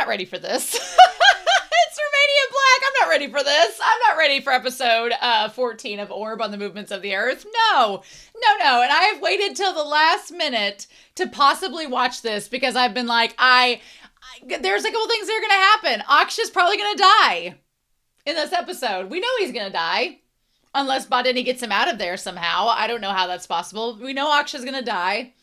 not ready for this. It's Romania Black. I'm not ready for this. I'm not ready for episode 14 of Orb on the Movements of the Earth. No. And I have waited till the last minute to possibly watch this because I've been like, there's a couple things that are going to happen. Aksha's probably going to die in this episode. We know he's going to die. Unless Badeni gets him out of there somehow. I don't know how that's possible. We know Aksha's going to die.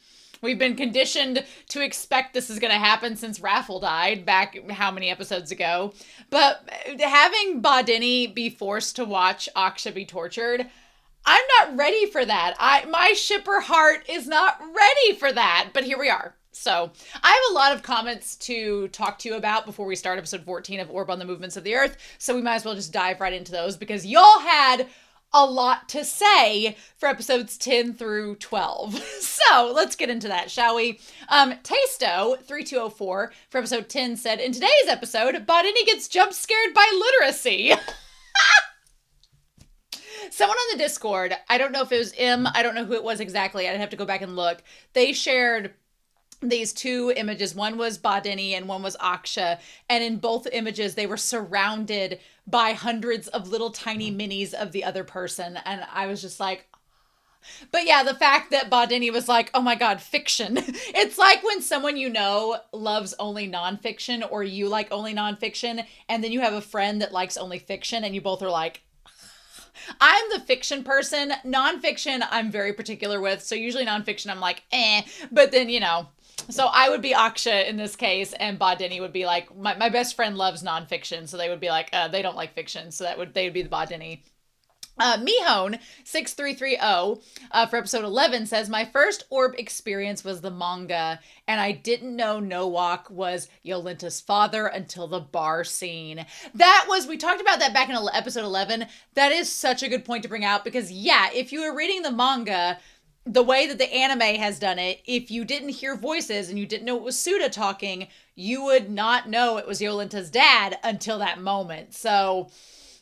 We've been conditioned to expect this is going to happen since Raffle died back how many episodes ago. But having Badeni be forced to watch Aksha be tortured, I'm not ready for that. My shipper heart is not ready for that. But here we are. So I have a lot of comments to talk to you about before we start episode 14 of Orb on the Movements of the Earth. So we might as well just dive right into those because y'all had a lot to say for episodes 10 through 12. So let's get into that, shall we? Tasto3204 for episode 10 said, in today's episode, Badeni gets jump scared by literacy. Someone on the Discord, I don't know if it was I don't know who it was exactly. I'd have to go back and look. They shared these two images. One was Badeni and one was Aksha. And in both images, they were surrounded by hundreds of little tiny minis of the other person. And I was just like, but yeah, the fact that Badeni was like, oh my God, fiction. It's like when someone you know loves only nonfiction or you like only nonfiction. And then you have a friend that likes only fiction and you both are like, I'm the fiction person. Nonfiction, I'm very particular with. So usually nonfiction, I'm like, but then, so I would be Aksha in this case, and Badeni would be like, my best friend loves nonfiction, so they would be like, they don't like fiction, so they would be the Badeni. Mihone6330 for episode 11 says, my first Orb experience was the manga, and I didn't know Nowak was Yolinta's father until the bar scene. We talked about that back in episode 11. That is such a good point to bring out, because yeah, if you were reading the manga, the way that the anime has done it, if you didn't hear voices and you didn't know it was Suda talking, you would not know it was Yolinta's dad until that moment. So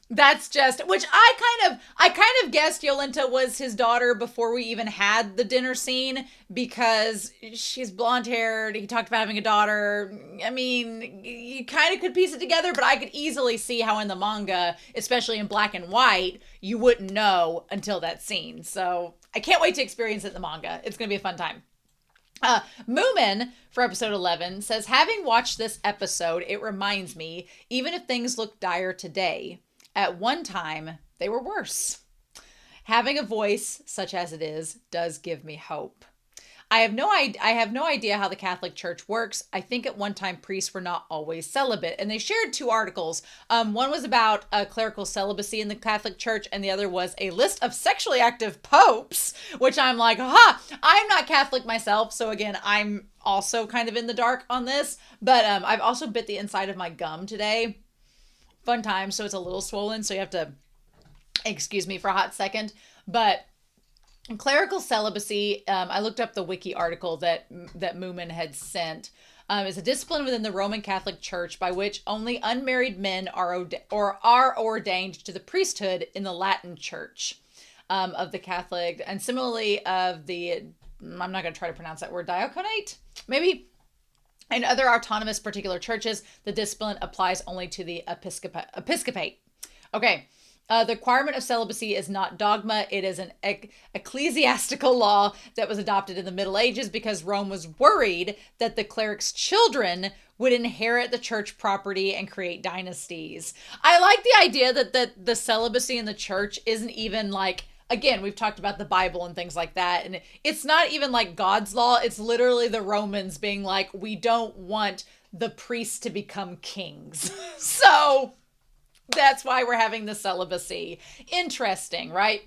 that's just, which I kind of guessed Yolinta was his daughter before we even had the dinner scene because she's blonde haired. He talked about having a daughter. I mean, you kind of could piece it together, but I could easily see how in the manga, especially in black and white, you wouldn't know until that scene. So I can't wait to experience it in the manga. It's going to be a fun time. Moomin for episode 11 says, having watched this episode, it reminds me, even if things look dire today, at one time they were worse. Having a voice such as it is does give me hope. I have no idea how the Catholic Church works. I think at one time priests were not always celibate. And they shared two articles. One was about clerical celibacy in the Catholic Church, and the other was a list of sexually active popes, which I'm like, I'm not Catholic myself. So again, I'm also kind of in the dark on this. But I've also bit the inside of my gum today. Fun time, so it's a little swollen. So you have to excuse me for a hot second. But clerical celibacy, I looked up the wiki article that Moomin had sent. Is a discipline within the Roman Catholic Church by which only unmarried men are ordained to the priesthood in the Latin Church of the Catholic, and similarly of the, I'm not going to try to pronounce that word, diaconate, maybe? In other autonomous particular churches, the discipline applies only to the episcopate. Okay. The requirement of celibacy is not dogma. It is an ecclesiastical law that was adopted in the Middle Ages because Rome was worried that the clerics' children would inherit the church property and create dynasties. I like the idea that the celibacy in the church isn't even like, again, we've talked about the Bible and things like that, and it's not even like God's law. It's literally the Romans being like, we don't want the priests to become kings. So that's why we're having the celibacy. Interesting, right?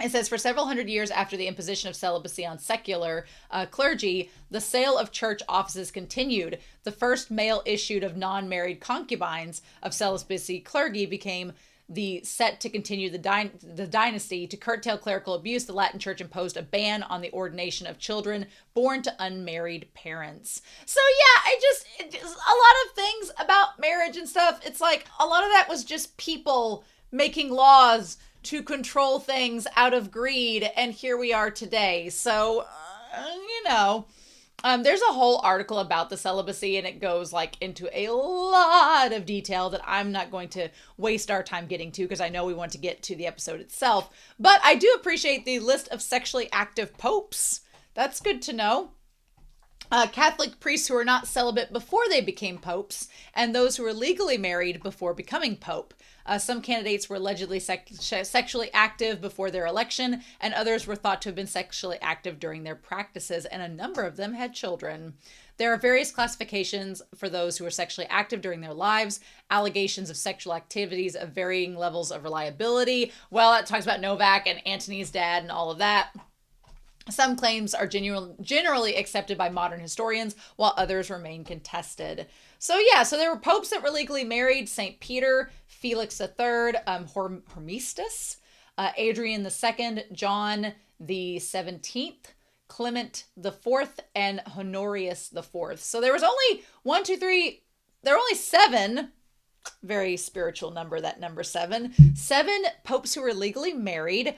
It says, for several hundred years after the imposition of celibacy on secular clergy, the sale of church offices continued. The first mail issued of non-married concubines of celibacy clergy became the set to continue the dynasty. To curtail clerical abuse, the Latin Church imposed a ban on the ordination of children born to unmarried parents. So yeah, a lot of things about marriage and stuff, it's like a lot of that was just people making laws to control things out of greed, and here we are today. So, There's a whole article about the celibacy, and it goes like into a lot of detail that I'm not going to waste our time getting to because I know we want to get to the episode itself. But I do appreciate the list of sexually active popes. That's good to know. Catholic priests who were not celibate before they became popes, and those who were legally married before becoming pope. Some candidates were allegedly sexually active before their election, and others were thought to have been sexually active during their practices, and a number of them had children. There are various classifications for those who are sexually active during their lives, allegations of sexual activities of varying levels of reliability. Well, that talks about Nowak and Antony's dad and all of that. Some claims are generally accepted by modern historians, while others remain contested. So there were popes that were legally married: St. Peter, Felix III, Hormisdas, Adrian II, John the 17th, Clement IV, and Honorius IV. So there was only there were only 7. Very spiritual number, that number 7. 7 popes who were legally married,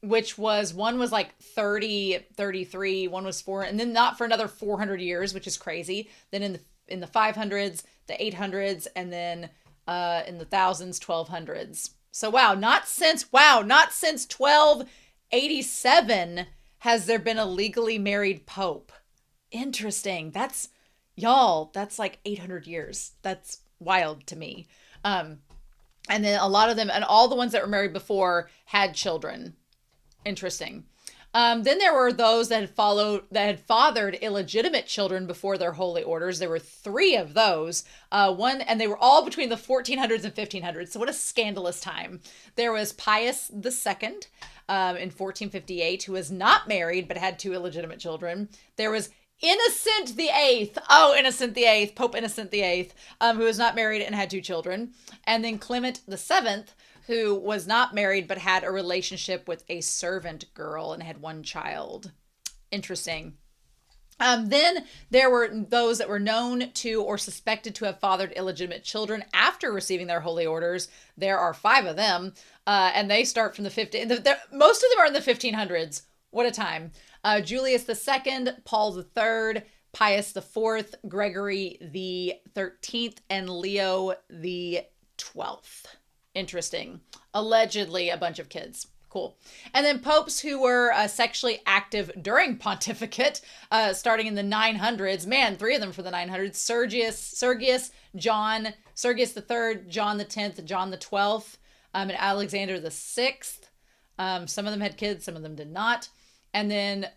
which was, one was like 33, one was 4, and then not for another 400 years, which is crazy. Then in the 500s, the 800s, and then in the thousands, 1200s. So not since 1287 has there been a legally married pope. Interesting. That's like 800 years. That's wild to me. And then a lot of them, and all the ones that were married before, had children. Interesting. Then there were those that had fathered illegitimate children before their holy orders. There were 3 of those. And they were all between the 1400s and 1500s. So what a scandalous time. There was Pius II in 1458, who was not married but had 2 illegitimate children. There was Innocent the Eighth. Oh, Innocent the Eighth, Pope Innocent the Eighth, who was not married and had 2 children. And then Clement VII, who was not married but had a relationship with a servant girl and had 1 child. Interesting. Then there were those that were known to or suspected to have fathered illegitimate children after receiving their holy orders. There are 5 of them, and they start from the most of them are in the 1500s. What a time. Julius II, Paul III, Pius IV, Gregory the 13th, and Leo the 12th. Interesting. Allegedly a bunch of kids. Cool. And then popes who were sexually active during pontificate, starting in the 900s. Man, 3 of them for the 900s. Sergius, Sergius III, John the 10th, John the 12th, and Alexander the 6th. Some of them had kids, some of them did not. And then,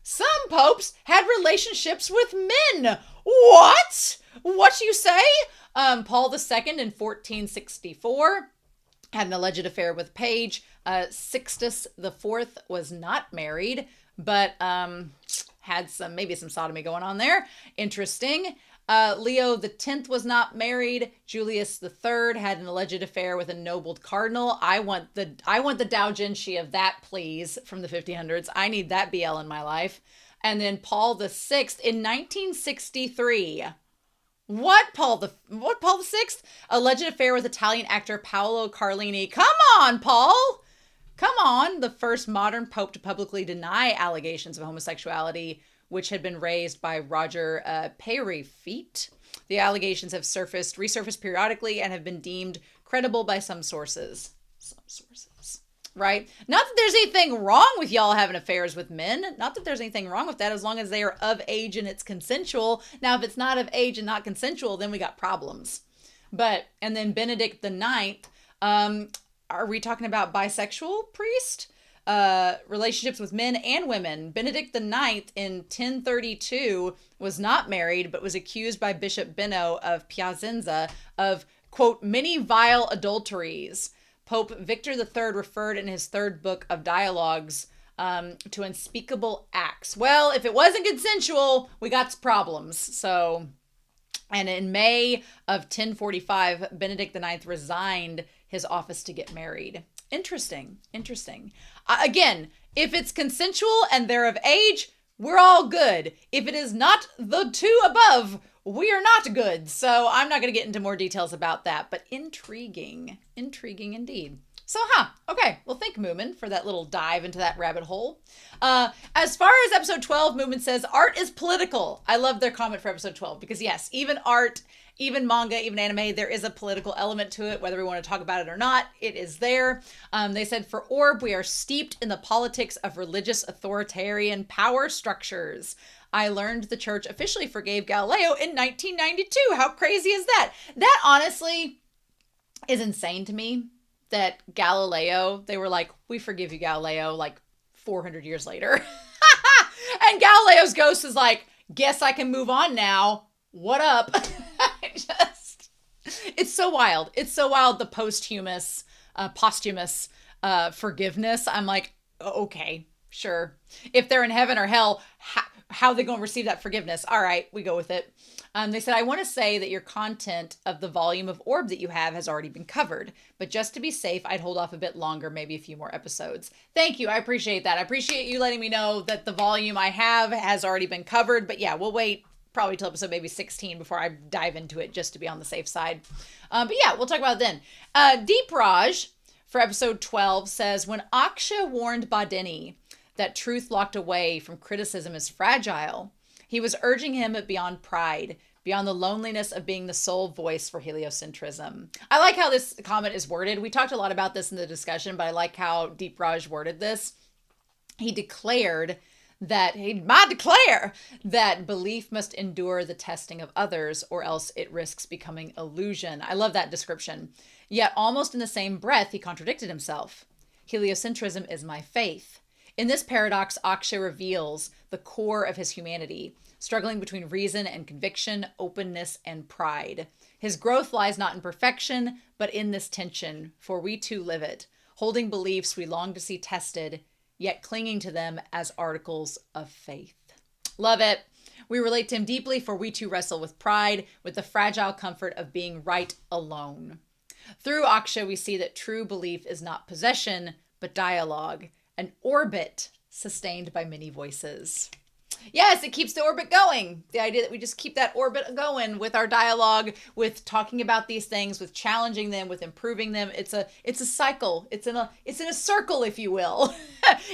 some popes had relationships with men. What? What you say? Paul II in 1464 had an alleged affair with Paige. Sixtus IV was not married, but had maybe some sodomy going on there. Interesting. Leo the 10th was not married. Julius III had an alleged affair with a noble cardinal. I want the Dow Gentry of that, please, from the 1500s. I need that BL in my life. And then Paul VI in 1963. What Paul VI? Alleged affair with Italian actor Paolo Carlini. Come on, Paul. Come on. The first modern pope to publicly deny allegations of homosexuality, which had been raised by Roger Peyrefeet. The allegations have resurfaced periodically and have been deemed credible by some sources. Right? Not that there's anything wrong with y'all having affairs with men. Not that there's anything wrong with that, as long as they are of age and it's consensual. Now, if it's not of age and not consensual, then we got problems. And then Benedict the Ninth, are we talking about bisexual priest? Relationships with men and women. Benedict IX in 1032 was not married, but was accused by Bishop Benno of Piacenza of, quote, many vile adulteries. Pope Victor III referred in his 3rd book of dialogues to unspeakable acts. Well, if it wasn't consensual, we got problems. So, and in May of 1045, Benedict IX resigned his office to get married. Interesting. Again, if it's consensual and they're of age, we're all good. If it is not the 2 above, we are not good. So I'm not going to get into more details about that, but intriguing indeed. So, okay. Well, thank Moomin for that little dive into that rabbit hole. As far as episode 12, Moomin says, art is political. I love their comment for episode 12 because, yes, even art, even manga, even anime, there is a political element to it, whether we want to talk about it or not. It is there. They said, for Orb, we are steeped in the politics of religious authoritarian power structures. I learned the church officially forgave Galileo in 1992. How crazy is that? That honestly is insane to me. That Galileo, they were like, we forgive you, Galileo, like 400 years later. And Galileo's ghost is like, guess I can move on now. What up? It's so wild. It's so wild, the posthumous forgiveness. I'm like, okay, sure. If they're in heaven or hell, how are they going to receive that forgiveness? All right, we go with it. They said, I want to say that your content of the volume of Orb that you have has already been covered, but just to be safe, I'd hold off a bit longer, maybe a few more episodes. Thank you. I appreciate that. I appreciate you letting me know that the volume I have has already been covered, but yeah, we'll wait probably till episode maybe 16 before I dive into it just to be on the safe side. But yeah, we'll talk about it then. Deep Raj for episode 12 says, when Aksha warned Badeni that truth locked away from criticism is fragile, he was urging him beyond pride, beyond the loneliness of being the sole voice for heliocentrism. I like how this comment is worded. We talked a lot about this in the discussion, but I like how Deep Raj worded this. He declared that that belief must endure the testing of others, or else it risks becoming illusion. I love that description. Yet almost in the same breath, he contradicted himself. Heliocentrism is my faith. In this paradox, Akshay reveals the core of his humanity, struggling between reason and conviction, openness and pride. His growth lies not in perfection, but in this tension, for we too live it, holding beliefs we long to see tested, yet clinging to them as articles of faith. Love it. We relate to him deeply, for we too wrestle with pride, with the fragile comfort of being right alone. Through Akshay, we see that true belief is not possession, but dialogue, an orbit sustained by many voices. Yes, it keeps the orbit going. The idea that we just keep that orbit going with our dialogue, with talking about these things, with challenging them, with improving them. It's a cycle. It's in a circle, if you will.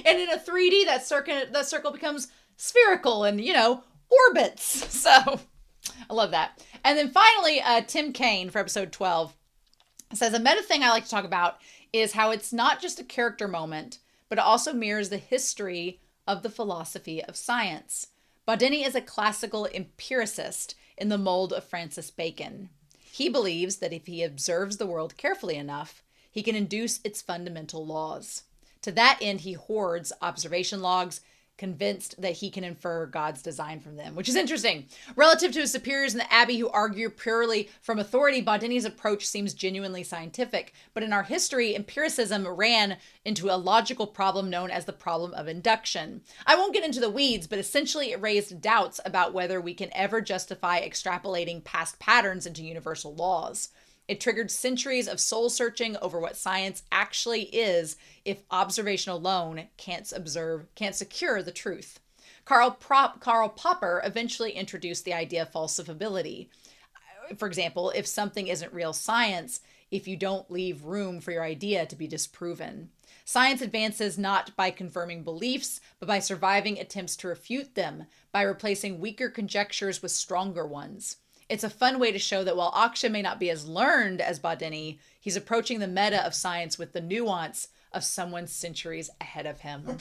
And in a 3D, that circle becomes spherical and, orbits. So I love that. And then finally, Tim Kaine for episode 12 says, a meta thing I like to talk about is how it's not just a character moment, but it also mirrors the history of the philosophy of science. Badeni is a classical empiricist in the mold of Francis Bacon. He believes that if he observes the world carefully enough, he can induce its fundamental laws. To that end, he hoards observation logs, convinced that he can infer God's design from them, which is interesting. Relative to his superiors in the Abbey who argue purely from authority, Badeni's approach seems genuinely scientific. But in our history, empiricism ran into a logical problem known as the problem of induction. I won't get into the weeds, but essentially it raised doubts about whether we can ever justify extrapolating past patterns into universal laws. It triggered centuries of soul-searching over what science actually is if observation alone can't secure the truth. Karl Popper eventually introduced the idea of falsifiability. For example, if something isn't real science, if you don't leave room for your idea to be disproven. Science advances not by confirming beliefs, but by surviving attempts to refute them, by replacing weaker conjectures with stronger ones. It's a fun way to show that while Akshay may not be as learned as Badeni, he's approaching the meta of science with the nuance of someone centuries ahead of him.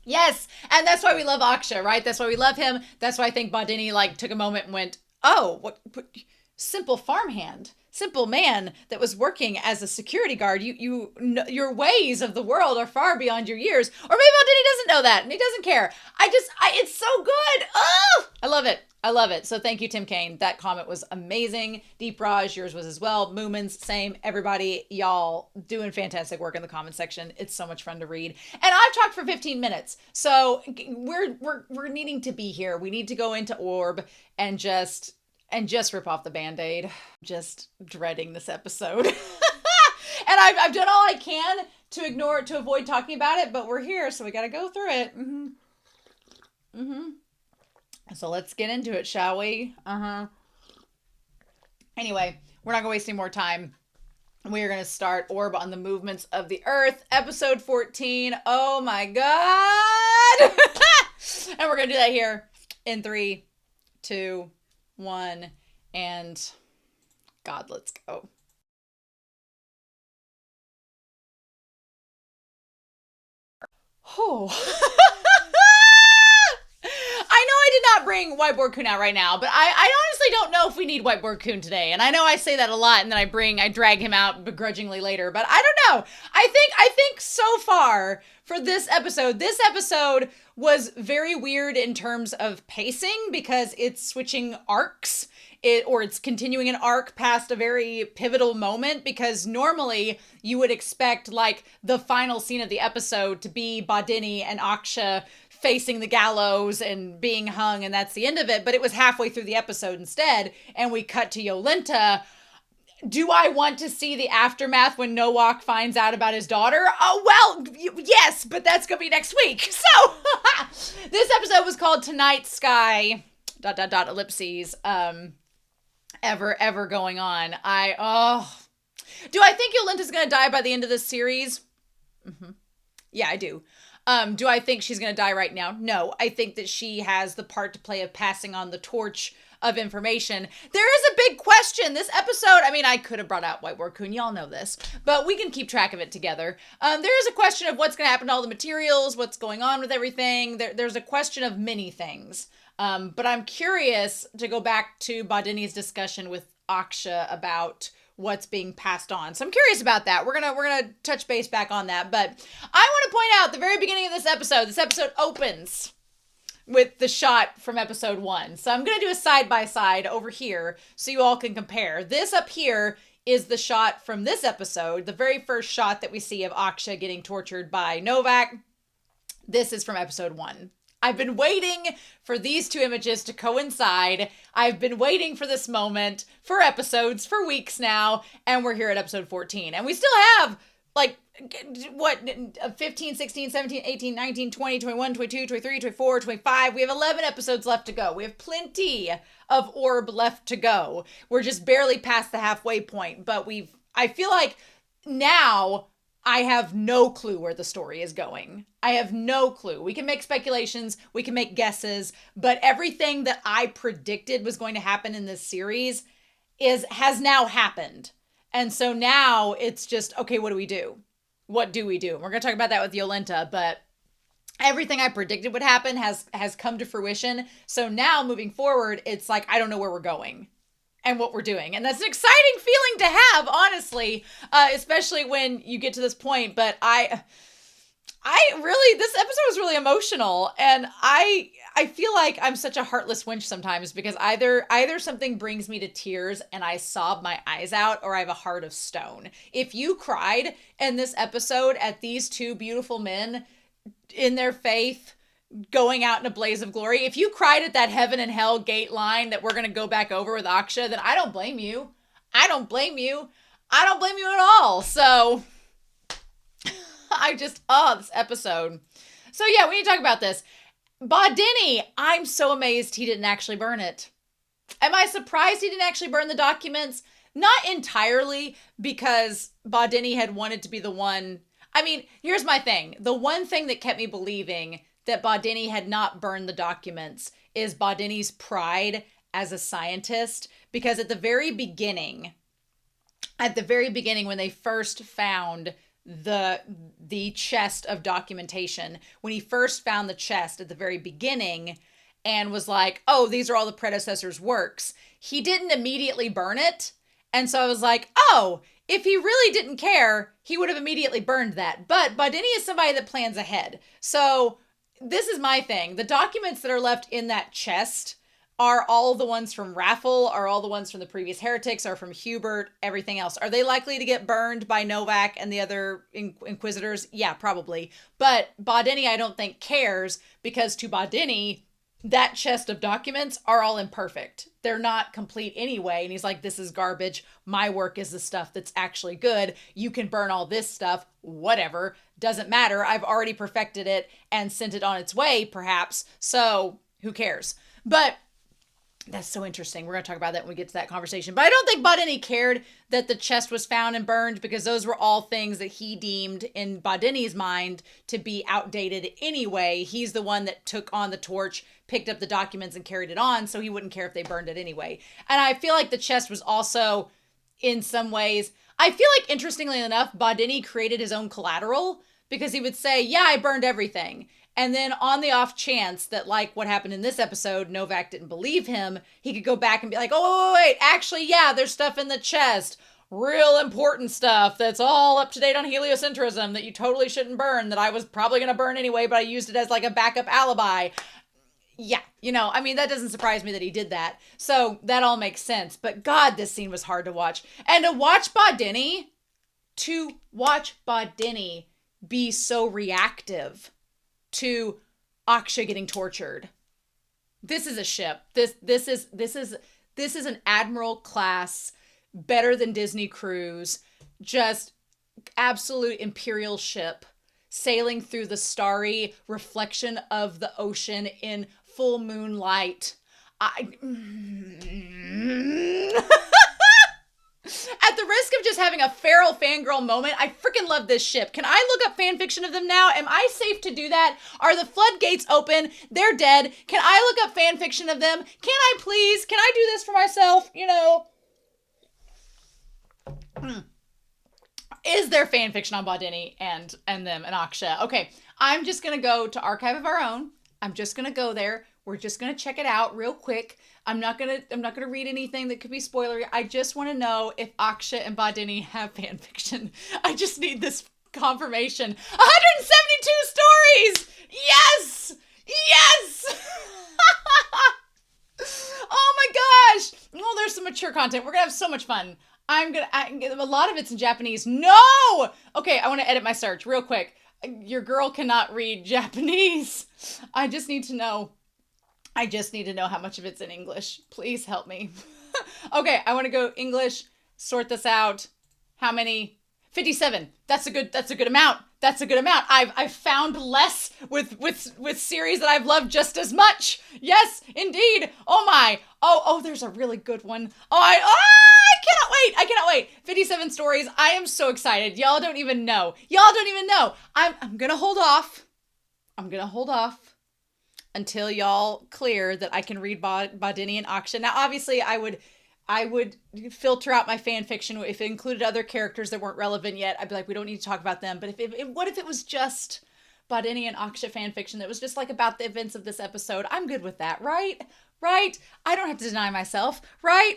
Yes, and that's why we love Akshay, right? That's why we love him. That's why I think Badeni took a moment and went, oh, what simple farmhand, simple man that was working as a security guard. Your ways of the world are far beyond your years. Or maybe Badeni doesn't know that and he doesn't care. It's so good. Oh, I love it. I love it. So thank you, Tim Kaine. That comment was amazing. Deep Raj, yours was as well. Moomin's, same. Everybody, y'all doing fantastic work in the comment section. It's so much fun to read. And I've talked for 15 minutes. So we're needing to be here. We need to go into Orb and just rip off the Band-Aid. Just dreading this episode. And I've done all I can to avoid talking about it, but we're here, so we got to go through it. So let's get into it, shall we? Anyway, we're not going to waste any more time. We are going to start Orb on the Movements of the Earth, episode 14. Oh my god! And we're going to do that here in 3, 2, 1, and God, let's go. Oh. I know I did not bring Whiteboard Kun out right now, but I honestly don't know if we need Whiteboard Kun today. And I know I say that a lot, and then I drag him out begrudgingly later. But I don't know. I think so far for this episode was very weird in terms of pacing because it's switching arcs. It's continuing an arc past a very pivotal moment, because normally you would expect like the final scene of the episode to be Badeni and Aksha facing the gallows and being hung, and that's the end of it. But it was halfway through the episode instead, and we cut to Yolanta. Do I want to see the aftermath when Nowak finds out about his daughter? Oh, well, yes, but that's going to be next week. So, this episode was called Tonight Sky, ... ellipses, ever going on. Do I think Yolanta's going to die by the end of this series? Mm-hmm. Yeah, I do. Do I think she's going to die right now? No. I think that she has the part to play of passing on the torch of information. There is a big question. This episode, I mean, I could have brought out Whiteboard Kun. Y'all know this, but we can keep track of it together. There is a question of what's going to happen to all the materials, what's going on with everything. There's a question of many things. But I'm curious to go back to Badeni's discussion with Aksha about what's being passed on. So I'm curious about that. We're gonna touch base back on that. But I want to point out the very beginning of this episode opens with the shot from episode 1. So I'm gonna do a side-by-side over here so you all can compare. This up here is the shot from this episode, the very first shot that we see of Aksha getting tortured by Nowak. This is from episode 1. I've been waiting for these two images to coincide. I've been waiting for this moment for episodes, for weeks now, and we're here at episode 14. And we still have, like, what, 15, 16, 17, 18, 19, 20, 21, 22, 23, 24, 25. We have 11 episodes left to go. We have plenty of Orb left to go. We're just barely past the halfway point, but I feel like now I have no clue where the story is going. I have no clue. We can make speculations, we can make guesses, but everything that I predicted was going to happen in this series has now happened. And so now it's just, okay, what do we do? What do we do? We're going to talk about that with Yolanta, but everything I predicted would happen has come to fruition. So now moving forward, it's like, I don't know where we're going and what we're doing. And that's an exciting feeling to have, honestly, especially when you get to this point. But this episode was really emotional, and I feel like I'm such a heartless wench sometimes, because either something brings me to tears and I sob my eyes out, or I have a heart of stone. If you cried in this episode at these two beautiful men in their faith going out in a blaze of glory, if you cried at that heaven and hell gate line that we're going to go back over with Aksha, then I don't blame you. I don't blame you at all. So this episode. So yeah, we need to talk about this. Badeni, I'm so amazed he didn't actually burn it. Am I surprised he didn't actually burn the documents? Not entirely, because Badeni had wanted to be the one. I mean, here's my thing. The one thing that kept me believing that Badeni had not burned the documents is Badeni's pride as a scientist, because at the very beginning when they first found the chest of documentation, when he first found the chest at the very beginning and was like, oh, these are all the predecessors' works, he didn't immediately burn it. And so I was like, oh, if he really didn't care, he would have immediately burned that. But Badeni is somebody that plans ahead. So this is my thing. The documents that are left in that chest are all the ones from Raffle, are all the ones from the previous heretics, are from Hubert, everything else. Are they likely to get burned by Nowak and the other inquisitors? Yeah, probably. But Badeni, I don't think, cares, because to Badeni, that chest of documents are all imperfect. They're not complete anyway. And he's like, this is garbage. My work is the stuff that's actually good. You can burn all this stuff. Whatever. Doesn't matter. I've already perfected it and sent it on its way, perhaps. So who cares? But That's so interesting. We're going to talk about that when we get to that conversation. But I don't think Badeni cared that the chest was found and burned, because those were all things that he deemed in Badeni's mind to be outdated anyway. He's the one that took on the torch, picked up the documents, and carried it on, so he wouldn't care if they burned it anyway. And I feel like the chest was also, in some ways, I feel like, interestingly enough, Badeni created his own collateral, because he would say, yeah, I burned everything. And then on the off chance that, like what happened in this episode, Nowak didn't believe him, he could go back and be like, oh, wait, actually, yeah, there's stuff in the chest. Real important stuff that's all up to date on heliocentrism that you totally shouldn't burn, that I was probably going to burn anyway, but I used it as like a backup alibi. Yeah, I mean, that doesn't surprise me that he did that. So that all makes sense. But God, this scene was hard to watch. And to watch Badeni be so reactive to Aksha getting tortured. This is a ship. This is an Admiral class, better than Disney cruise, just absolute Imperial ship sailing through the reflection of the ocean in full moonlight. At the risk of just having a feral fangirl moment, I freaking love this ship. Can I look up fan fiction of them now? Am I safe to do that? Are the floodgates open? They're dead. Can I look up fan fiction of them? Can I please? Can I do this for myself? Is there fan fiction on Badeni and them and Aksha? Okay, I'm just going to go to Archive of Our Own. I'm just going to go there. We're just going to check it out real quick. I'm not going to read anything that could be spoilery. I just want to know if Aksha and Badeni have fan fiction. I just need this confirmation. 172 stories! Yes! Yes! Oh my gosh! Oh, there's some mature content. We're going to have so much fun. A lot of it's in Japanese. No! Okay, I want to edit my search real quick. Your girl cannot read Japanese. I just need to know how much of it's in English. Please help me. Okay, I want to go English, sort this out. How many? 57. That's a good amount. That's a good amount. I've found less with series that I've loved just as much. Yes, indeed. Oh my. Oh, there's a really good one. I cannot wait. 57 stories. I am so excited. Y'all don't even know. I'm going to hold off. Until y'all clear that I can read Badeni and Aksha. Now, obviously, I would filter out my fan fiction if it included other characters that weren't relevant yet. I'd be like, we don't need to talk about them. But what if it was just Badeni and Aksha fan fiction that was just like about the events of this episode? I'm good with that, right? Right? I don't have to deny myself, right?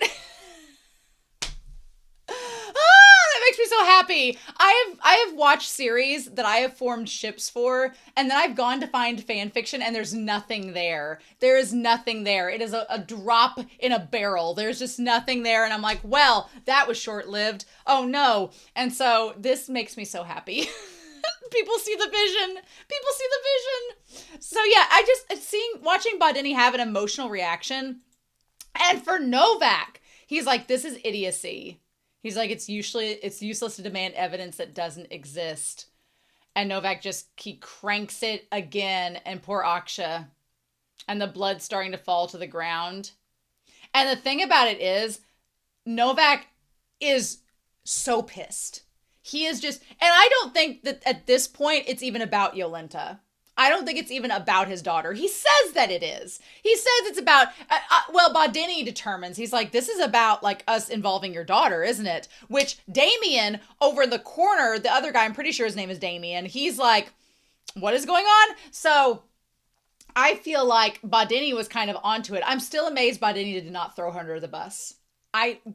That makes me so happy. I have watched series that I have formed ships for, and then I've gone to find fan fiction, and there's nothing there. There is nothing there. It is a drop in a barrel. There's just nothing there, and I'm like, well, that was short-lived. Oh no. And so this makes me so happy. People see the vision. So yeah, watching Badeni have an emotional reaction, and for Nowak, he's like, this is idiocy. He's like, it's useless to demand evidence that doesn't exist. And Nowak he cranks it again, and poor Aksha. And the blood's starting to fall to the ground. And the thing about it is, Nowak is so pissed. He is just, and I don't think that at this point it's even about Yolanta. I don't think it's even about his daughter. He says that it is. He says it's about, Badeni determines. He's like, this is about like us involving your daughter, isn't it? Which Damien over in the corner, the other guy, I'm pretty sure his name is Damien. He's like, what is going on? So I feel like Badeni was kind of onto it. I'm still amazed Badeni did not throw her under the bus.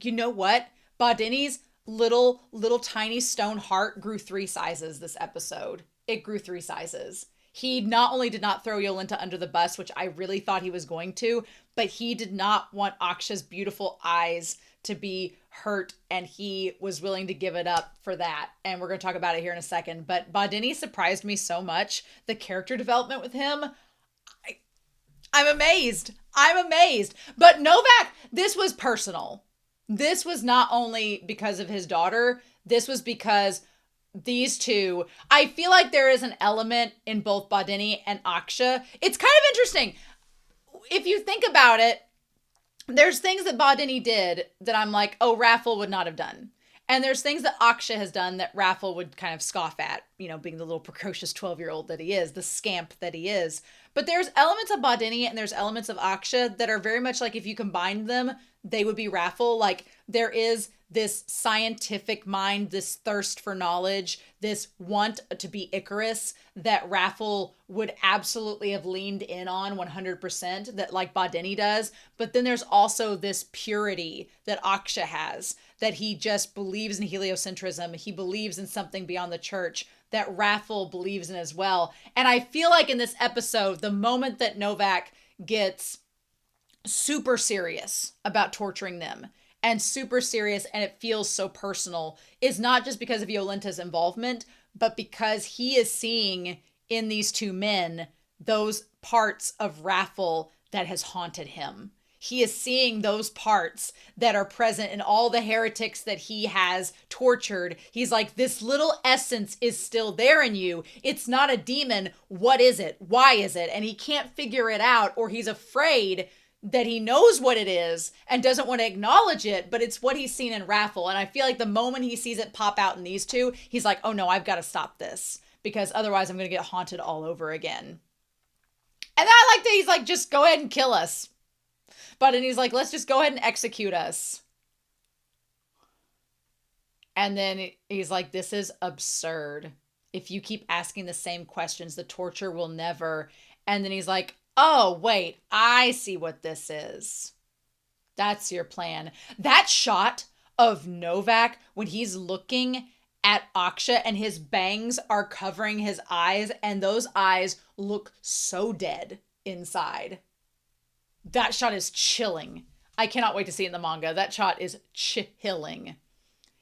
You know what? Badeni's little tiny stone heart grew 3 sizes this episode. It grew 3 sizes. He not only did not throw Yolanta under the bus, which I really thought he was going to, but he did not want Aksha's beautiful eyes to be hurt, and he was willing to give it up for that. And we're going to talk about it here in a second. But Badeni surprised me so much. The character development with him, I'm amazed. But Nowak, this was personal. This was not only because of his daughter. This was because these two, I feel like there is an element in both Badeni and Aksha. It's kind of interesting. If you think about it, there's things that Badeni did that I'm like, oh, Raffle would not have done. And there's things that Aksha has done that Raffle would kind of scoff at, being the little precocious 12-year-old that he is, the scamp that he is. But there's elements of Badeni and there's elements of Aksha that are very much like if you combined them, they would be Raffle. Like there is this scientific mind, this thirst for knowledge, this want to be Icarus that Raffle would absolutely have leaned in on 100%, that like Badeni does. But then there's also this purity that Aksha has, that he just believes in heliocentrism. He believes in something beyond the church that Raffle believes in as well. And I feel like in this episode, the moment that Nowak gets super serious about torturing them and super serious, and it feels so personal, is not just because of Yolinta's involvement, but because he is seeing in these two men those parts of Raffle that has haunted him. He is seeing those parts that are present in all the heretics that he has tortured. He's like, this little essence is still there in you. It's not a demon. What is it? Why is it? And he can't figure it out, or he's afraid that he knows what it is and doesn't want to acknowledge it, but it's what he's seen in Raffle. And I feel like the moment he sees it pop out in these two, he's like, oh no, I've got to stop this because otherwise I'm going to get haunted all over again. And I like that he's like, just go ahead and kill us. But and he's like, let's just go ahead and execute us. And then he's like, this is absurd. If you keep asking the same questions, the torture will never. And then he's like, oh, wait, I see what this is. That's your plan. That shot of Nowak when he's looking at Aksha and his bangs are covering his eyes and those eyes look so dead inside. That shot is chilling. I cannot wait to see it in the manga. That shot is chilling.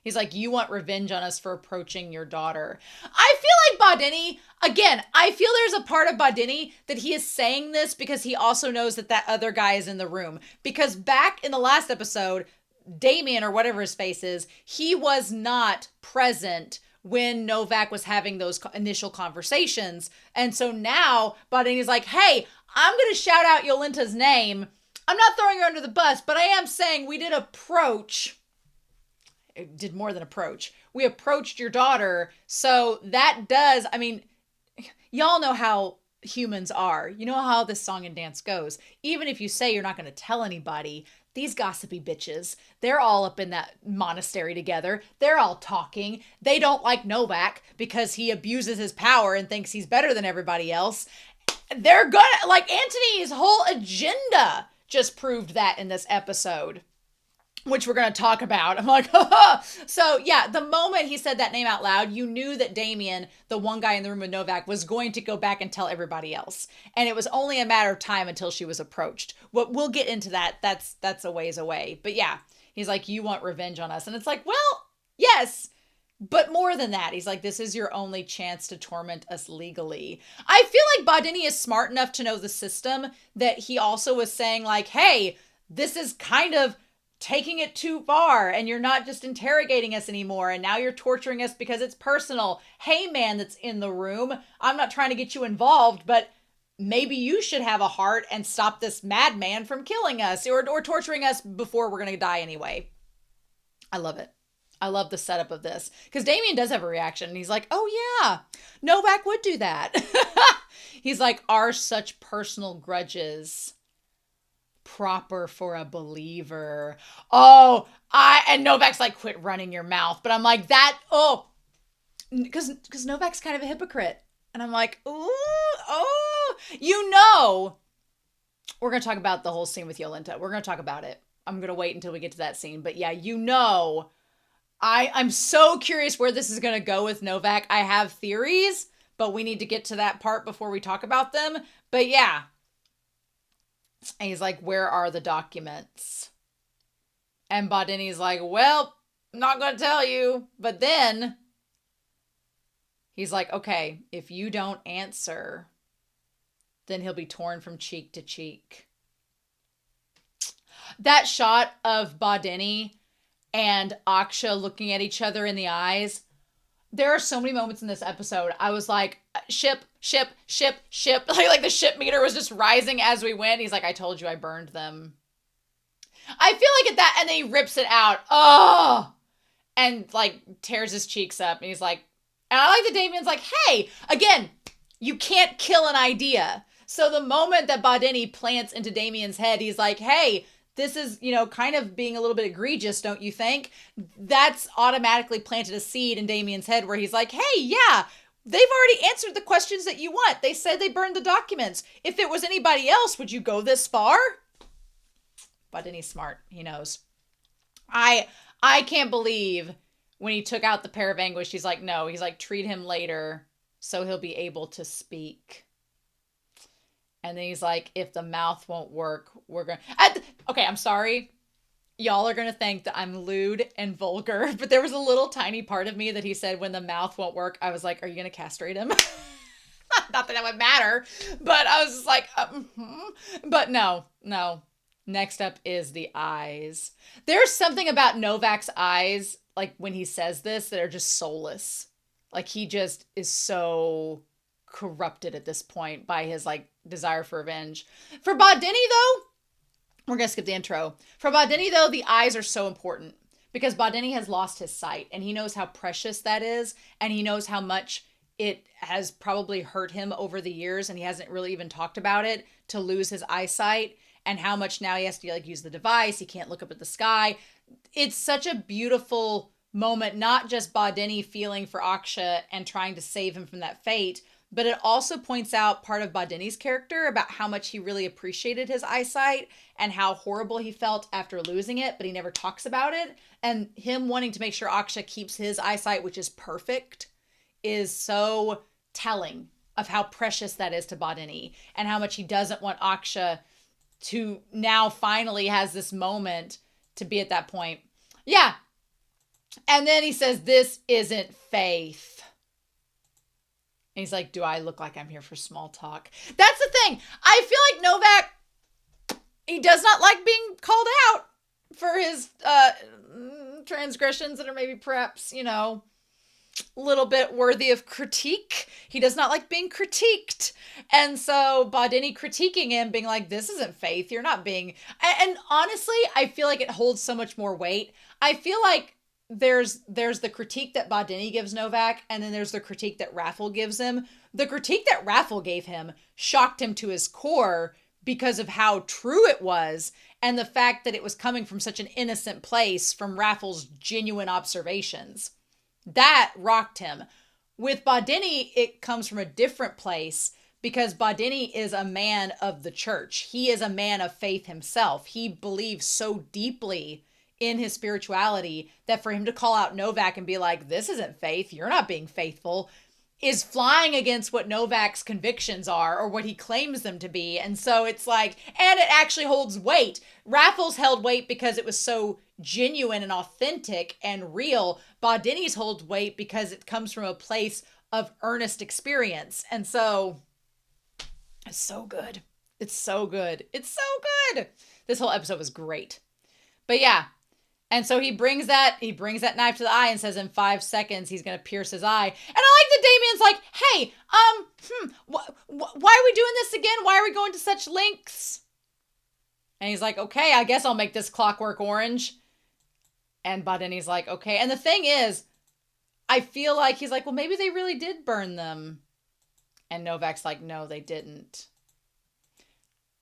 He's like, you want revenge on us for approaching your daughter. I feel like Badeni, again, I feel there's a part of Badeni that he is saying this because he also knows that that other guy is in the room. Because back in the last episode, Damien, or whatever his face is, he was not present when Nowak was having those initial conversations. And so now Badeni's like, hey, I'm going to shout out Yolinta's name. I'm not throwing her under the bus, but I am saying we did approach. It did more than approach. We approached your daughter. So that does, I mean, y'all know how humans are. You know how this song and dance goes. Even if you say you're not going to tell anybody, these gossipy bitches, they're all up in that monastery together. They're all talking. They don't like Nowak because he abuses his power and thinks he's better than everybody else. They're gonna, like, Antony's whole agenda just proved that in this episode, which we're going to talk about. I'm like, haha. So yeah, the moment he said that name out loud, you knew that Damien, the one guy in the room with Nowak, was going to go back and tell everybody else. And it was only a matter of time until she was approached. We'll get into that. That's a ways away. But yeah, he's like, you want revenge on us. And it's like, well, yes, but more than that. He's like, this is your only chance to torment us legally. I feel like Badeni is smart enough to know the system that he also was saying like, hey, this is kind of taking it too far and you're not just interrogating us anymore and now you're torturing us because it's personal. Hey man, that's in the room, I'm not trying to get you involved, but maybe you should have a heart and stop this madman from killing us or torturing us before we're gonna die anyway. I love it. I love the setup of this because Damien does have a reaction and he's like, oh yeah, Nowak would do that. He's like, are such personal grudges proper for a believer? Oh, and Novak's like, quit running your mouth. But I'm like, because Novak's kind of a hypocrite. And I'm like, ooh, oh, we're going to talk about the whole scene with Yolinta. We're going to talk about it. I'm going to wait until we get to that scene. But yeah, I'm so curious where this is going to go with Nowak. I have theories, but we need to get to that part before we talk about them. But yeah. And he's like, where are the documents? And Badeni's like, well, I'm not going to tell you. But then he's like, okay, if you don't answer, then he'll be torn from cheek to cheek. That shot of Badeni and Aksha looking at each other in the eyes. There are so many moments in this episode. I was like, ship. Like the ship meter was just rising as we went. He's like, I told you I burned them. I feel like at that, and then he rips it out. Oh, and like tears his cheeks up, and he's like, and I like that Damien's like, hey, again, you can't kill an idea. So the moment that Badeni plants into Damien's head, he's like, hey, this is, kind of being a little bit egregious, don't you think? That's automatically planted a seed in Damien's head where he's like, hey, yeah, they've already answered the questions that you want. They said they burned the documents. If it was anybody else, would you go this far? Badeni's smart. He knows. I can't believe when he took out the pear of anguish, he's like, no, he's like, treat him later so he'll be able to speak. And then he's like, if the mouth won't work, we're going to... Okay, I'm sorry. Y'all are going to think that I'm lewd and vulgar, but there was a little tiny part of me that he said when the mouth won't work, I was like, are you going to castrate him? Not that would matter, but I was just like, But no. Next up is the eyes. There's something about Novak's eyes, like when he says this, that are just soulless. Like he just is so corrupted at this point by his like desire for revenge. For Badeni though, we're going to skip the intro. For Badeni though, the eyes are so important because Badeni has lost his sight and he knows how precious that is. And he knows how much it has probably hurt him over the years. And he hasn't really even talked about it, to lose his eyesight. And how much now he has to like use the device. He can't look up at the sky. It's such a beautiful moment, not just Badeni feeling for Aksha and trying to save him from that fate, but it also points out part of Badeni's character about how much he really appreciated his eyesight and how horrible he felt after losing it, but he never talks about it. And him wanting to make sure Aksha keeps his eyesight, which is perfect, is so telling of how precious that is to Badeni and how much he doesn't want Aksha to now finally has this moment to be at that point. Yeah. And then he says, this isn't faith. And he's like, do I look like I'm here for small talk? That's the thing. I feel like Novak, he does not like being called out for his transgressions that are maybe perhaps, a little bit worthy of critique. He does not like being critiqued. And so Badeni critiquing him, being like, this isn't faith. You're not being... And honestly, I feel like it holds so much more weight. I feel like there's the critique that Badeni gives Novak, and then there's the critique that Raffle gives him. The critique that Raffle gave him shocked him to his core because of how true it was, and the fact that it was coming from such an innocent place from Raffle's genuine observations. That rocked him. With Badeni, it comes from a different place because Badeni is a man of the church. He is a man of faith himself. He believes so deeply in his spirituality that for him to call out Novak and be like, this isn't faith, you're not being faithful, is flying against what Novak's convictions are or what he claims them to be. And so it's like, and it actually holds weight. Raffles held weight because it was so genuine and authentic and real. Badeni's holds weight because it comes from a place of earnest experience. And so it's so good. It's so good. It's so good. This whole episode was great. But yeah. And so he brings that knife to the eye and says in 5 seconds he's going to pierce his eye. And I like that Damien's like, hey, why are we doing this again? Why are we going to such lengths? And he's like, okay, I guess I'll make this clockwork orange. And Badeni's like, okay. And the thing is, I feel like he's like, well, maybe they really did burn them. And Novak's like, no, they didn't.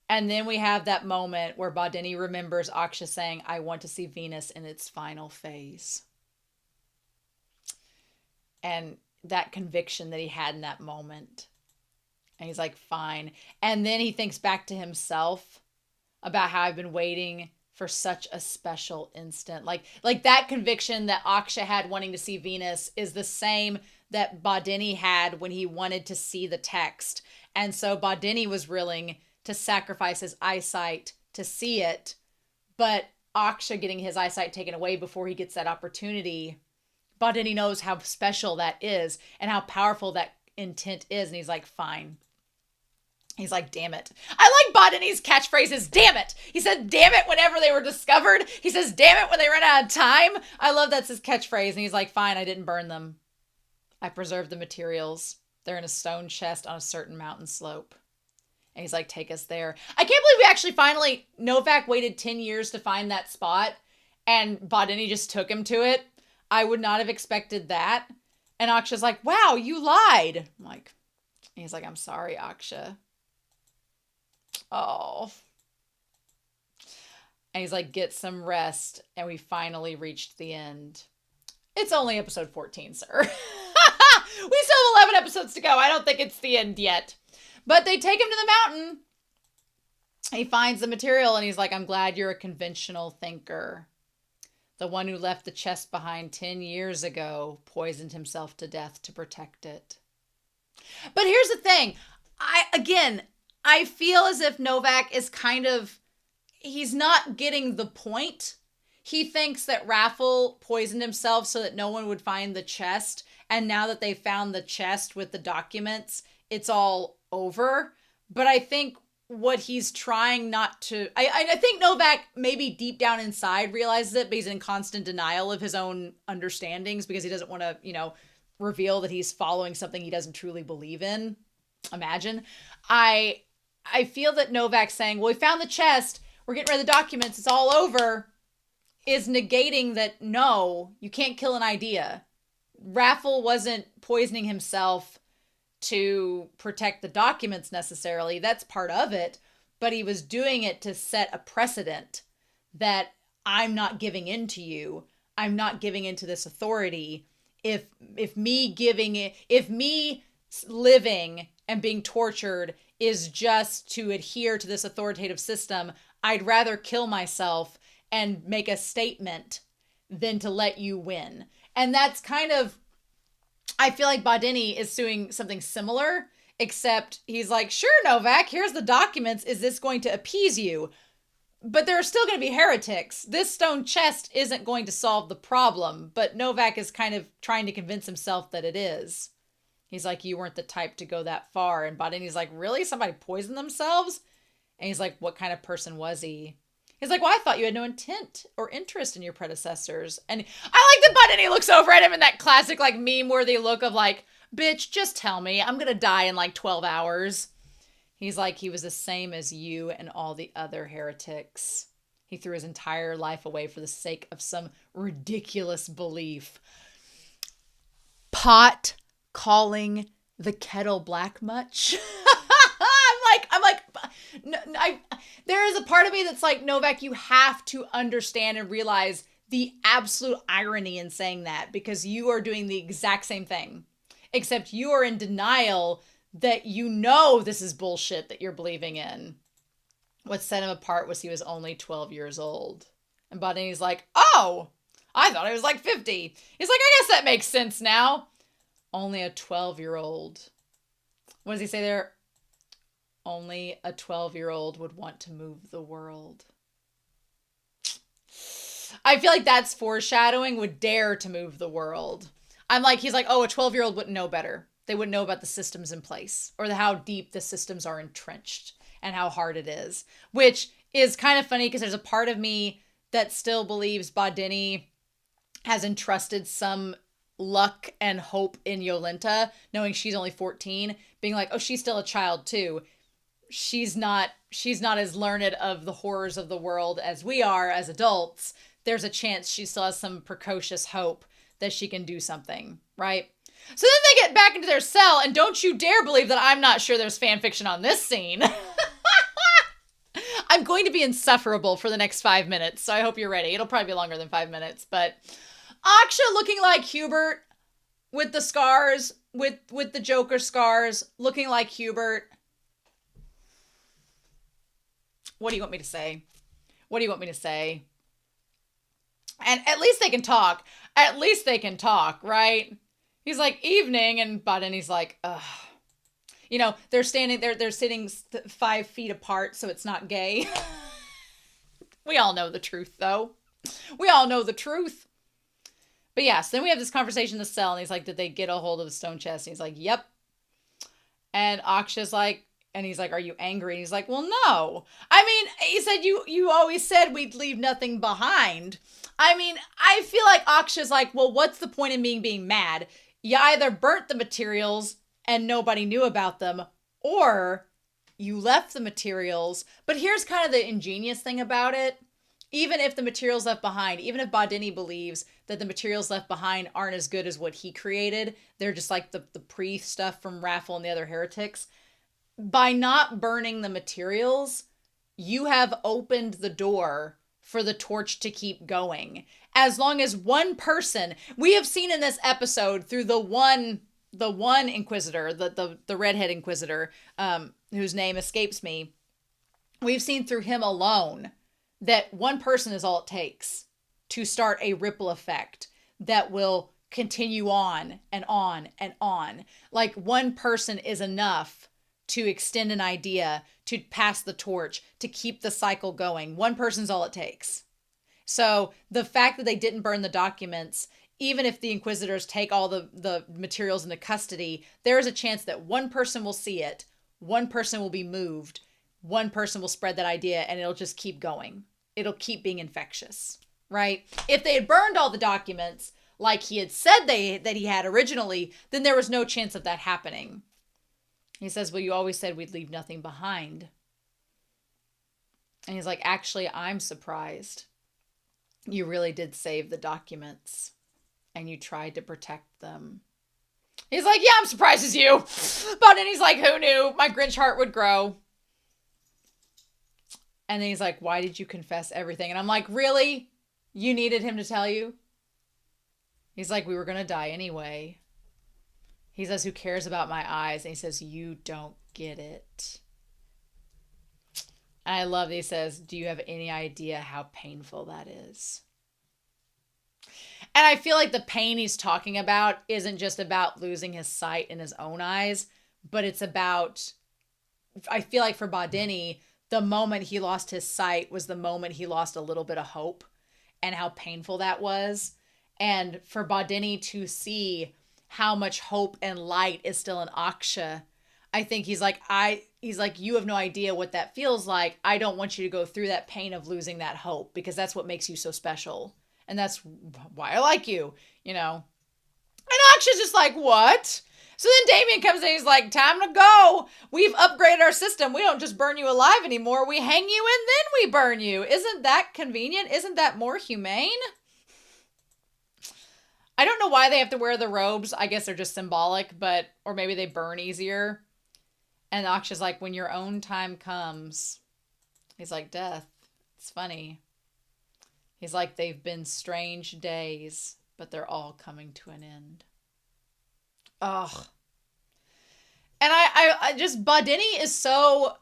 And then we have that moment where Badeni remembers Aksha saying, I want to see Venus in its final phase. And that conviction that he had in that moment. And he's like, fine. And then he thinks back to himself about how I've been waiting for such a special instant. Like that conviction that Aksha had wanting to see Venus is the same that Badeni had when he wanted to see the text. And so Badeni was willing to sacrifice his eyesight to see it, but Aksha getting his eyesight taken away before he gets that opportunity, Badeni knows how special that is and how powerful that intent is, and he's like, fine. He's like, damn it. I like Badeni's catchphrases, damn it. He said, damn it, whenever they were discovered. He says, damn it, when they run out of time. I love that's his catchphrase, and he's like, fine, I didn't burn them. I preserved the materials. They're in a stone chest on a certain mountain slope. And he's like, take us there. I can't believe we actually finally, Nowak waited 10 years to find that spot and Badeni just took him to it. I would not have expected that. And Aksha's like, wow, you lied. I'm like, he's like, I'm sorry, Aksha. Oh. And he's like, get some rest. And we finally reached the end. It's only episode 14, sir. We still have 11 episodes to go. I don't think it's the end yet. But they take him to the mountain. He finds the material and he's like, I'm glad you're a conventional thinker. The one who left the chest behind 10 years ago poisoned himself to death to protect it. But here's the thing. I feel as if Nowak is he's not getting the point. He thinks that Raffle poisoned himself so that no one would find the chest. And now that they found the chest with the documents, it's all over. But I think what he's trying not to... I think Nowak maybe deep down inside realizes it, but he's in constant denial of his own understandings because he doesn't want to, reveal that he's following something he doesn't truly believe in. Imagine. I feel that Nowak's saying, well, we found the chest, we're getting rid of the documents, it's all over, is negating that, no, you can't kill an idea. Raffle wasn't poisoning himself to protect the documents necessarily. That's part of it. But he was doing it to set a precedent that I'm not giving in to you. I'm not giving into this authority. If me living and being tortured is just to adhere to this authoritative system, I'd rather kill myself and make a statement than to let you win. And that's kind of, I feel like Badeni is doing something similar, except he's like, sure, Nowak, here's the documents. Is this going to appease you? But there are still going to be heretics. This stone chest isn't going to solve the problem, but Nowak is kind of trying to convince himself that it is. He's like, you weren't the type to go that far. And Badeni's like, really? Somebody poisoned themselves? And he's like, what kind of person was he? He's like, well, I thought you had no intent or interest in your predecessors. And I like that Badeni looks over at him in that classic like meme-worthy look of like, bitch, just tell me. I'm going to die in like 12 hours. He's like, he was the same as you and all the other heretics. He threw his entire life away for the sake of some ridiculous belief. Pot calling the kettle black much? There is a part of me that's like, Nowak, you have to understand and realize the absolute irony in saying that, because you are doing the exact same thing, except you are in denial that this is bullshit that you're believing in. What set him apart was he was only 12 years old. And Badeni's like, oh, I thought he was like 50. He's like, I guess that makes sense now. Only a 12-year-old. What does he say there? Only a 12-year-old would want to move the world. I feel like that's foreshadowing, would dare to move the world. He's like, oh, a 12-year-old wouldn't know better. They wouldn't know about the systems in place or how deep the systems are entrenched and how hard it is, which is kind of funny because there's a part of me that still believes Badeni has entrusted some luck and hope in Yolenta, knowing she's only 14, being like, oh, she's still a child too. She's not as learned of the horrors of the world as we are as adults. There's a chance she still has some precocious hope that she can do something, right? So then they get back into their cell, and don't you dare believe that I'm not sure there's fan fiction on this scene. I'm going to be insufferable for the next 5 minutes, so I hope you're ready. It'll probably be longer than 5 minutes, but Aksha looking like Hubert with the scars, with the Joker scars, looking like Hubert. What do you want me to say? What do you want me to say? And at least they can talk. At least they can talk, right? He's like, evening, and Badeni's like, ugh. They're sitting 5 feet apart, so it's not gay. We all know the truth, though. We all know the truth. But yes, then we have this conversation in the cell, and he's like, did they get a hold of the stone chest? And he's like, yep. And Aksha's like, and he's like, are you angry? And he's like, well, no. I mean, he said, you always said we'd leave nothing behind. I mean, I feel like Aksha's like, well, what's the point in me being mad? You either burnt the materials and nobody knew about them, or you left the materials, but here's kind of the ingenious thing about it. Even if the materials left behind, even if Badeni believes that the materials left behind aren't as good as what he created, they're just like the pre stuff from Raffle and the other heretics, by not burning the materials, you have opened the door for the torch to keep going. As long as one person, we have seen in this episode through the one Inquisitor, the redhead Inquisitor, whose name escapes me, we've seen through him alone that one person is all it takes to start a ripple effect that will continue on and on and on. Like one person is enough to extend an idea, to pass the torch, to keep the cycle going. One person's all it takes. So the fact that they didn't burn the documents, even if the Inquisitors take all the materials into custody, there is a chance that one person will see it, one person will be moved, one person will spread that idea, and it'll just keep going. It'll keep being infectious, right? If they had burned all the documents like he had said that he had originally, then there was no chance of that happening. He says, well, you always said we'd leave nothing behind. And he's like, actually, I'm surprised. You really did save the documents and you tried to protect them. He's like, yeah, I'm surprised as you. But then he's like, who knew my Grinch heart would grow? And then he's like, why did you confess everything? And I'm like, really? You needed him to tell you? He's like, we were going to die anyway. He says, who cares about my eyes? And he says, you don't get it. And I love that he says, do you have any idea how painful that is? And I feel like the pain he's talking about isn't just about losing his sight in his own eyes, but it's about, I feel like for Badeni, the moment he lost his sight was the moment he lost a little bit of hope and how painful that was. And for Badeni to see how much hope and light is still in Aksha, I think he's like, you have no idea what that feels like. I don't want you to go through that pain of losing that hope because that's what makes you so special. And that's why I like you, you know. And Aksha's just like, what? So then Damien comes in, he's like, time to go. We've upgraded our system. We don't just burn you alive anymore. We hang you and then we burn you. Isn't that convenient? Isn't that more humane? I don't know why they have to wear the robes. I guess they're just symbolic, or maybe they burn easier. And Aksha's like, when your own time comes, he's like, death. It's funny. He's like, they've been strange days, but they're all coming to an end. Ugh. And I just, Badeni is so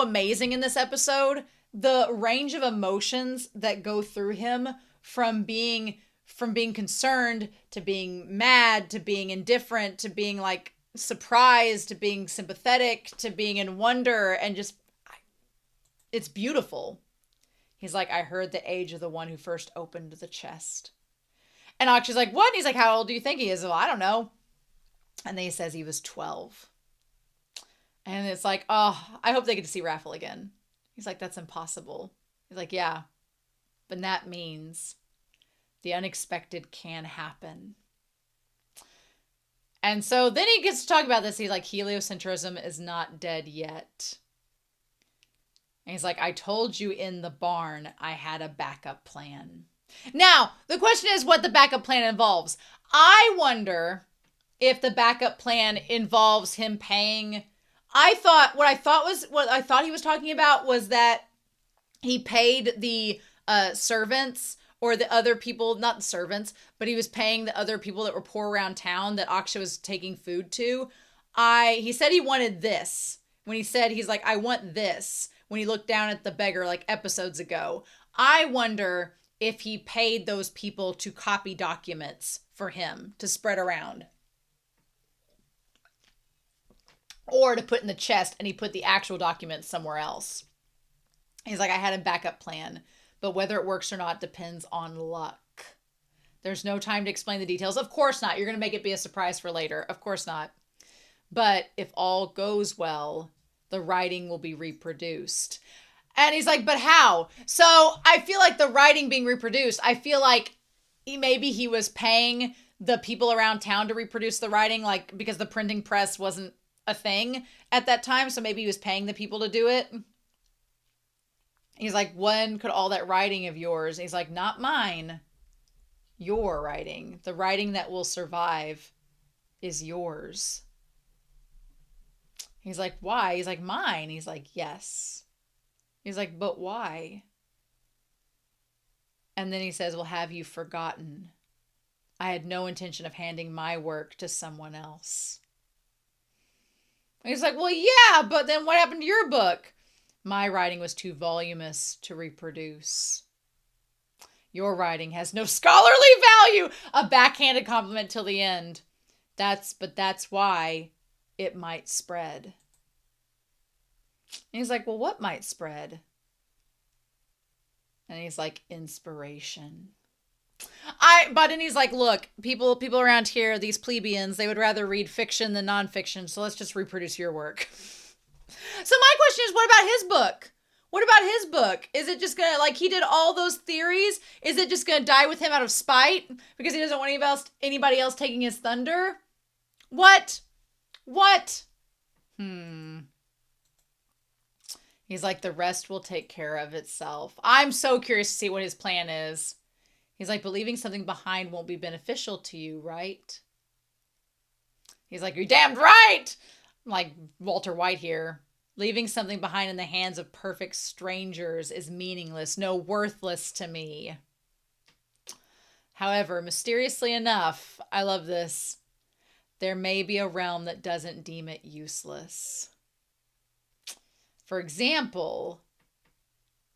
amazing in this episode. The range of emotions that go through him from being concerned to being mad to being indifferent to being like surprised to being sympathetic to being in wonder, and just, it's beautiful. He's like, I heard the age of the one who first opened the chest. And Aksha's like, what? And he's like, how old do you think he is? Well, I don't know. And then he says he was 12. And it's like, oh, I hope they get to see Raffle again. He's like, that's impossible. He's like, yeah, but that means the unexpected can happen. And so then he gets to talk about this. He's like, heliocentrism is not dead yet. And he's like, I told you in the barn I had a backup plan. Now, the question is what the backup plan involves. I wonder if the backup plan involves him paying. What I thought he was talking about was that he paid the servants or the other people, not the servants, but he was paying the other people that were poor around town that Aksha was taking food to. He said he wanted this. When he said, he's like, I want this. When he looked down at the beggar like episodes ago. I wonder if he paid those people to copy documents for him to spread around. Or to put in the chest and he put the actual documents somewhere else. He's like, I had a backup plan, but whether it works or not depends on luck. There's no time to explain the details. Of course not. You're going to make it be a surprise for later. Of course not. But if all goes well, the writing will be reproduced. And he's like, but how? So I feel like the writing being reproduced, I feel like maybe he was paying the people around town to reproduce the writing, like because the printing press wasn't a thing at that time, so maybe he was paying the people to do it. He's like, when could all that writing of yours? And he's like, not mine. Your writing. The writing that will survive is yours. He's like, why? He's like, mine. He's like, yes. He's like, but why? And then he says, well, have you forgotten? I had no intention of handing my work to someone else. And he's like, well, yeah, but then what happened to your book? My writing was too voluminous to reproduce. Your writing has no scholarly value. A backhanded compliment till the end. But that's why it might spread. And he's like, well, what might spread? And he's like, inspiration. But he's like, look, people around here, these plebeians, they would rather read fiction than nonfiction, so let's just reproduce your work. So my question is, what about his book? What about his book? Is it just gonna, like, he did all those theories? Is it just gonna die with him out of spite because he doesn't want anybody else taking his thunder? What? He's like, the rest will take care of itself. I'm so curious to see what his plan is. He's like, but leaving something behind won't be beneficial to you, right? He's like, you're damned right. I'm like Walter White here. Leaving something behind in the hands of perfect strangers is meaningless, no, worthless to me. However, mysteriously enough, I love this, there may be a realm that doesn't deem it useless. For example,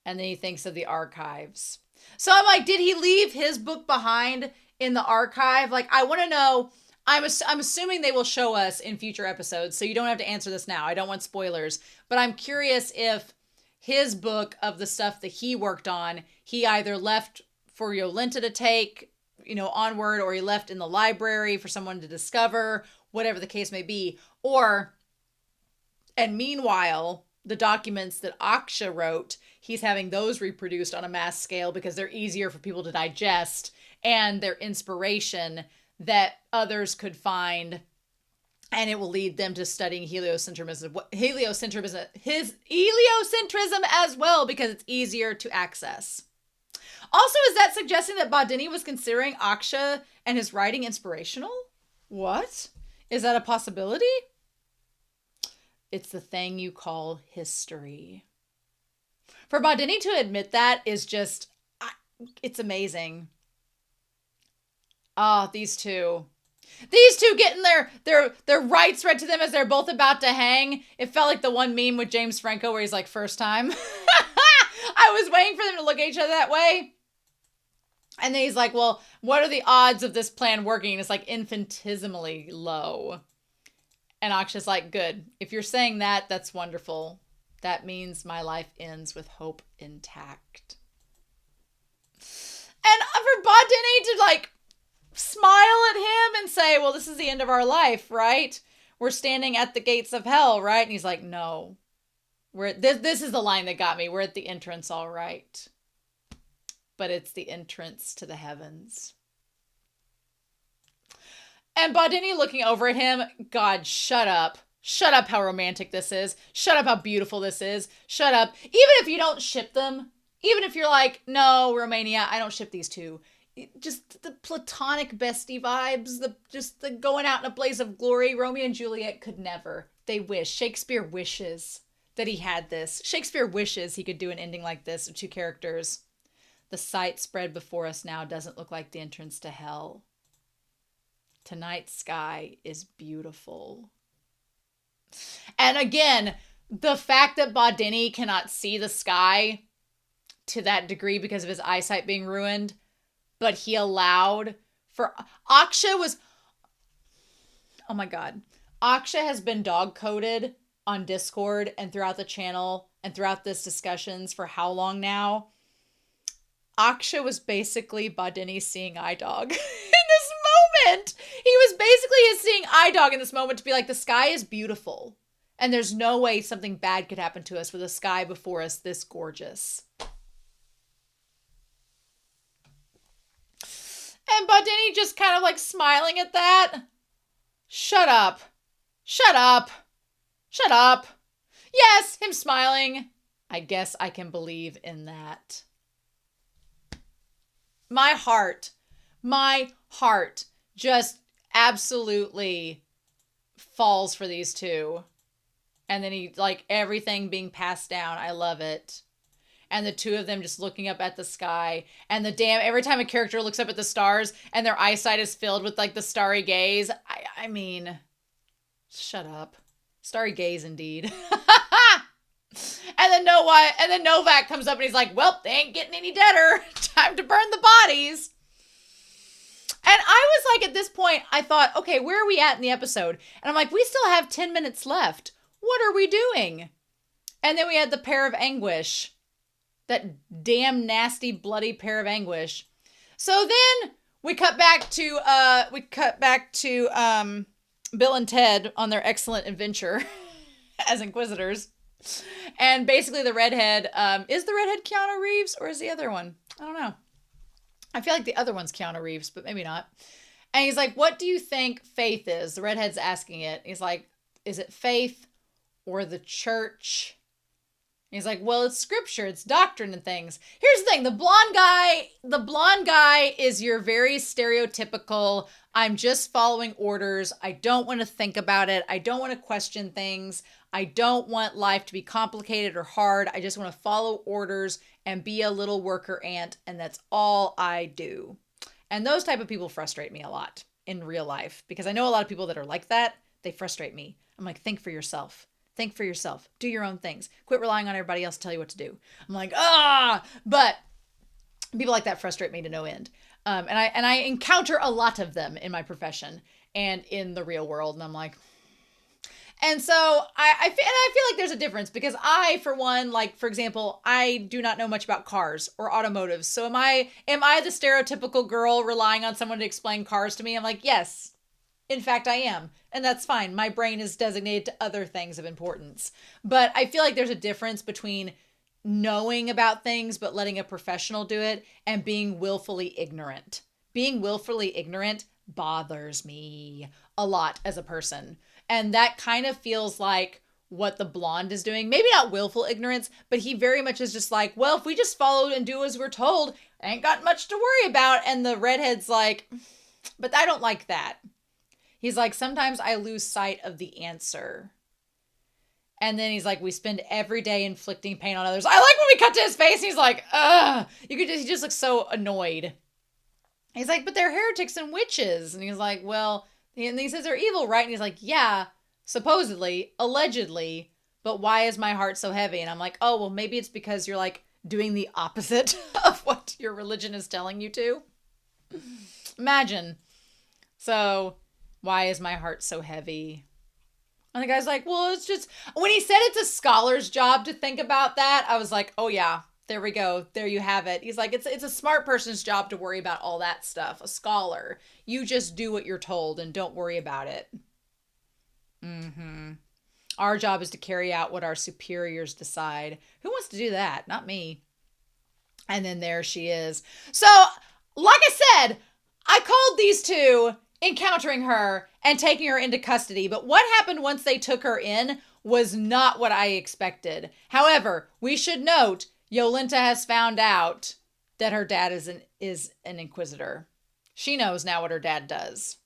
and then he thinks of the archives. So I'm like, did he leave his book behind in the archive? Like, I want to know. I'm assuming they will show us in future episodes, so you don't have to answer this now. I don't want spoilers. But I'm curious if his book of the stuff that he worked on, he either left for Yolenta to take, onward, or he left in the library for someone to discover, whatever the case may be. And meanwhile, the documents that Aksha wrote, he's having those reproduced on a mass scale because they're easier for people to digest, and they're inspiration that others could find, and it will lead them to studying heliocentrism as well because it's easier to access. Also, is that suggesting that Badeni was considering Aksha and his writing inspirational? What? Is that a possibility? It's the thing you call history. For Badeni to admit that is just, it's amazing. These two getting their rights read to them as they're both about to hang. It felt like the one meme with James Franco where he's like, first time. I was waiting for them to look at each other that way. And then he's like, well, what are the odds of this plan working? It's like infinitesimally low. And Aksha's like, good. If you're saying that, that's wonderful. That means my life ends with hope intact. And for Badeni to smile at him and say, well, this is the end of our life, right? We're standing at the gates of hell, right? And he's like, no, this is the line that got me. We're at the entrance, all right. But it's the entrance to the heavens. And Badeni looking over at him, God, shut up. Shut up how romantic this is. Shut up how beautiful this is. Shut up. Even if you don't ship them, even if you're like, no, Romania, I don't ship these two. Just the platonic bestie vibes, the going out in a blaze of glory. Romeo and Juliet could never. They wish. Shakespeare wishes that he had this. Shakespeare wishes he could do an ending like this of two characters. The sight spread before us now doesn't look like the entrance to hell. Tonight's sky is beautiful. And again, the fact that Badeni cannot see the sky to that degree because of his eyesight being ruined, but he allowed for Aksha was, oh my God. Aksha has been dog-coded on Discord and throughout the channel and throughout this discussions for how long now? Aksha was basically Badeni seeing eye dog in this moment. He was basically his seeing eye dog in this moment to be like, the sky is beautiful. And there's no way something bad could happen to us with a sky before us this gorgeous. And Badeni just kind of smiling at that. Shut up. Shut up. Shut up. Yes, him smiling. I guess I can believe in that. My heart just absolutely falls for these two. And then he, like, everything being passed down. I love it. And the two of them just looking up at the sky. And every time a character looks up at the stars and their eyesight is filled with, like, the starry gaze. I mean, shut up. Starry gaze indeed. And then Nowak comes up and he's like, well, they ain't getting any deader. Time to burn the bodies. And I was like, at this point, I thought, okay, where are we at in the episode? And I'm like, we still have 10 minutes left. What are we doing? And then we had the pair of anguish. That damn nasty, bloody pair of anguish. So then we cut back to Bill and Ted on their excellent adventure as Inquisitors. And basically the redhead, is the redhead Keanu Reeves or is the other one? I don't know. I feel like the other one's Keanu Reeves, but maybe not. And he's like, what do you think faith is? The redhead's asking it. He's like, is it faith or the church? And he's like, well, it's scripture, it's doctrine and things. Here's the thing, the blonde guy is your very stereotypical, I'm just following orders. I don't want to think about it. I don't want to question things. I don't want life to be complicated or hard. I just want to follow orders and be a little worker ant, and that's all I do. And those type of people frustrate me a lot in real life because I know a lot of people that are like that. They frustrate me. I'm like, think for yourself. Think for yourself. Do your own things. Quit relying on everybody else to tell you what to do. I'm like, but people like that frustrate me to no end. And I encounter a lot of them in my profession and in the real world. And I'm like, and so I feel like there's a difference because I, for one, like, for example, I do not know much about cars or automotives. So am I the stereotypical girl relying on someone to explain cars to me? I'm like, yes. In fact, I am. And that's fine. My brain is designated to other things of importance. But I feel like there's a difference between knowing about things but letting a professional do it and being willfully ignorant. Being willfully ignorant bothers me a lot as a person. And that kind of feels like what the blonde is doing. Maybe not willful ignorance, but he very much is just like, well, if we just follow and do as we're told, I ain't got much to worry about. And the redhead's like, but I don't like that. He's like, sometimes I lose sight of the answer. And then he's like, we spend every day inflicting pain on others. I like when we cut to his face and he's like, ugh. He just looks so annoyed. He's like, but they're heretics and witches. And he's like, well, and he says they're evil, right? And he's like, yeah, supposedly, allegedly, but why is my heart so heavy? And I'm like, oh, well, maybe it's because you're like doing the opposite of what your religion is telling you to. Imagine. So why is my heart so heavy? And the guy's like, well, it's just, when he said it's a scholar's job to think about that, I was like, oh yeah, there we go. There you have it. He's like, it's a smart person's job to worry about all that stuff. A scholar. You just do what you're told and don't worry about it. Our job is to carry out what our superiors decide. Who wants to do that? Not me. And then there she is. So, like I said, I called these two encountering her and taking her into custody. But what happened once they took her in was not what I expected. However, we should note, Yolenta has found out that her dad is an inquisitor. She knows now what her dad does.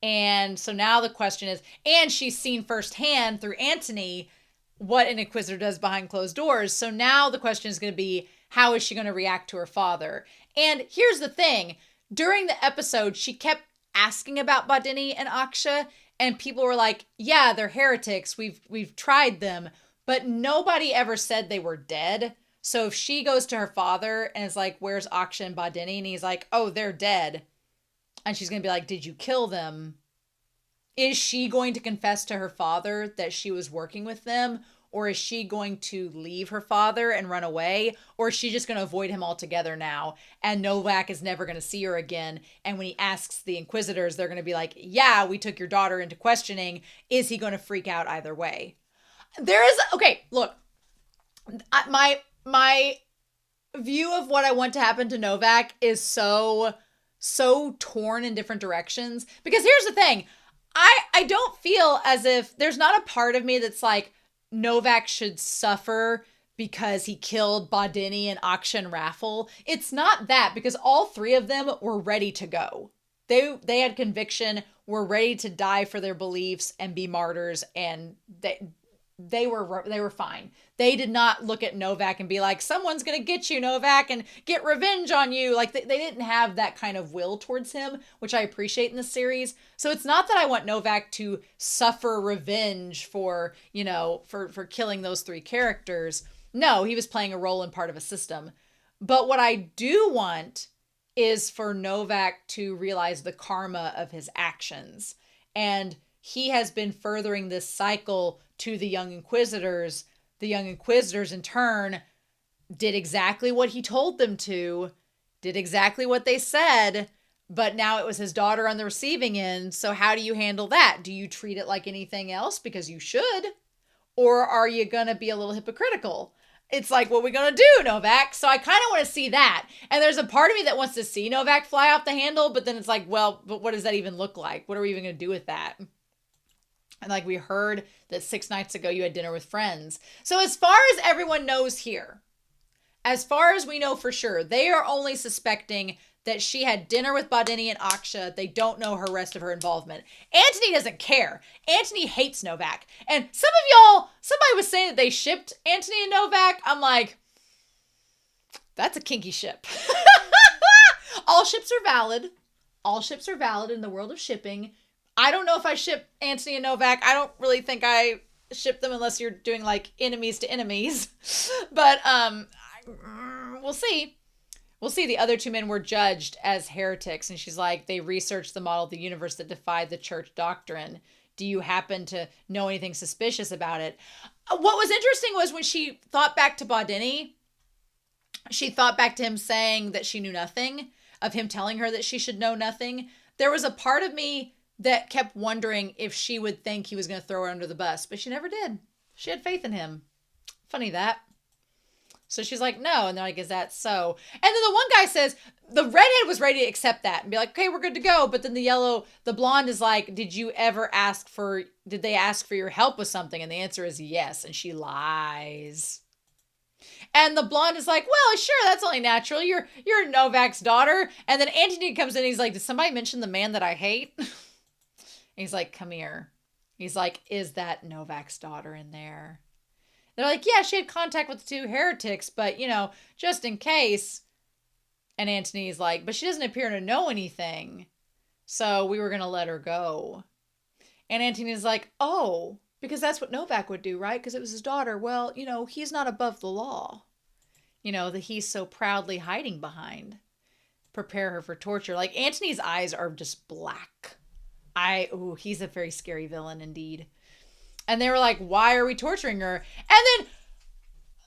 And so now the question is, and she's seen firsthand through Antony what an inquisitor does behind closed doors. So now the question is going to be, how is she going to react to her father? And here's the thing. During the episode, she kept asking about Badeni and Aksha, and people were like, yeah, they're heretics. We've tried them, but nobody ever said they were dead. So if she goes to her father and is like, where's Aksha and Badeni? And he's like, oh, they're dead. And she's going to be like, did you kill them? Is she going to confess to her father that she was working with them? Or is she going to leave her father and run away? Or is she just going to avoid him altogether now? And Nowak is never going to see her again. And when he asks the Inquisitors, they're going to be like, yeah, we took your daughter into questioning. Is he going to freak out either way? Okay, look. My view of what I want to happen to Nowak is so torn in different directions. Because here's the thing. I don't feel as if there's not a part of me that's like Nowak should suffer because he killed Badeni and Aksha and Raffle. It's not that, because all three of them were ready to go. They had conviction, were ready to die for their beliefs and be martyrs, and they were fine. They did not look at Nowak and be like, someone's gonna get you, Nowak, and get revenge on you. Like, they didn't have that kind of will towards him, which I appreciate in the series. So it's not that I want Nowak to suffer revenge for, for killing those three characters. No, he was playing a role in part of a system. But what I do want is for Nowak to realize the karma of his actions. And he has been furthering this cycle to the Young Inquisitors. The Young Inquisitors, in turn, did exactly what he told them to, did exactly what they said, but now it was his daughter on the receiving end. So how do you handle that? Do you treat it like anything else? Because you should. Or are you going to be a little hypocritical? It's like, what are we going to do, Nowak? So I kind of want to see that. And there's a part of me that wants to see Nowak fly off the handle, but then it's like, well, but what does that even look like? What are we even going to do with that? And like, we heard that 6 nights ago you had dinner with friends. So as far as everyone knows here, as far as we know for sure, they are only suspecting that she had dinner with Badeni and Aksha. They don't know her rest of her involvement. Antony doesn't care. Antony hates Nowak. And some of y'all, somebody was saying that they shipped Antony and Nowak. I'm like, that's a kinky ship. All ships are valid. All ships are valid in the world of shipping. I don't know if I ship Antony and Nowak. I don't really think I ship them unless you're doing like enemies to enemies. But we'll see. We'll see. The other two men were judged as heretics. And she's like, they researched the model of the universe that defied the church doctrine. Do you happen to know anything suspicious about it? What was interesting was when she thought back to Badeni, she thought back to him saying that she knew nothing, of him telling her that she should know nothing. There was a part of me that kept wondering if she would think he was going to throw her under the bus, but she never did. She had faith in him. Funny that. So she's like, no. And they're like, is that so? And then the one guy says, the redhead was ready to accept that and be like, okay, we're good to go. But then the blonde is like, did they ask for your help with something? And the answer is yes. And she lies. And the blonde is like, well, sure, that's only natural. You're Nowak's daughter. And then Antony comes in and he's like, did somebody mention the man that I hate? And he's like, come here. He's like, is that Nowak's daughter in there? They're like, yeah, she had contact with the two heretics, but, just in case. And Antony's like, but she doesn't appear to know anything. So we were going to let her go. And Antony's like, oh, because that's what Nowak would do, right? Because it was his daughter. Well, he's not above the law. That he's so proudly hiding behind. Prepare her for torture. Like, Antony's eyes are just black. He's a very scary villain indeed. And they were like, why are we torturing her? And then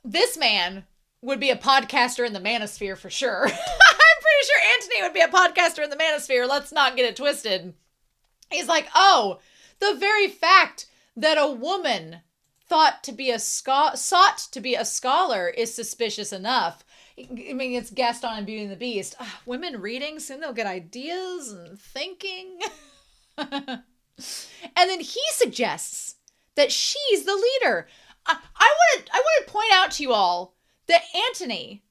this man would be a podcaster in the manosphere for sure. I'm pretty sure Antony would be a podcaster in the manosphere. Let's not get it twisted. He's like, oh, the very fact that a woman sought to be a scholar is suspicious enough. I mean, it's Gaston and Beauty and the Beast. Women reading, soon they'll get ideas and thinking. And then he suggests that she's the leader. I want to point out to you all that Antony,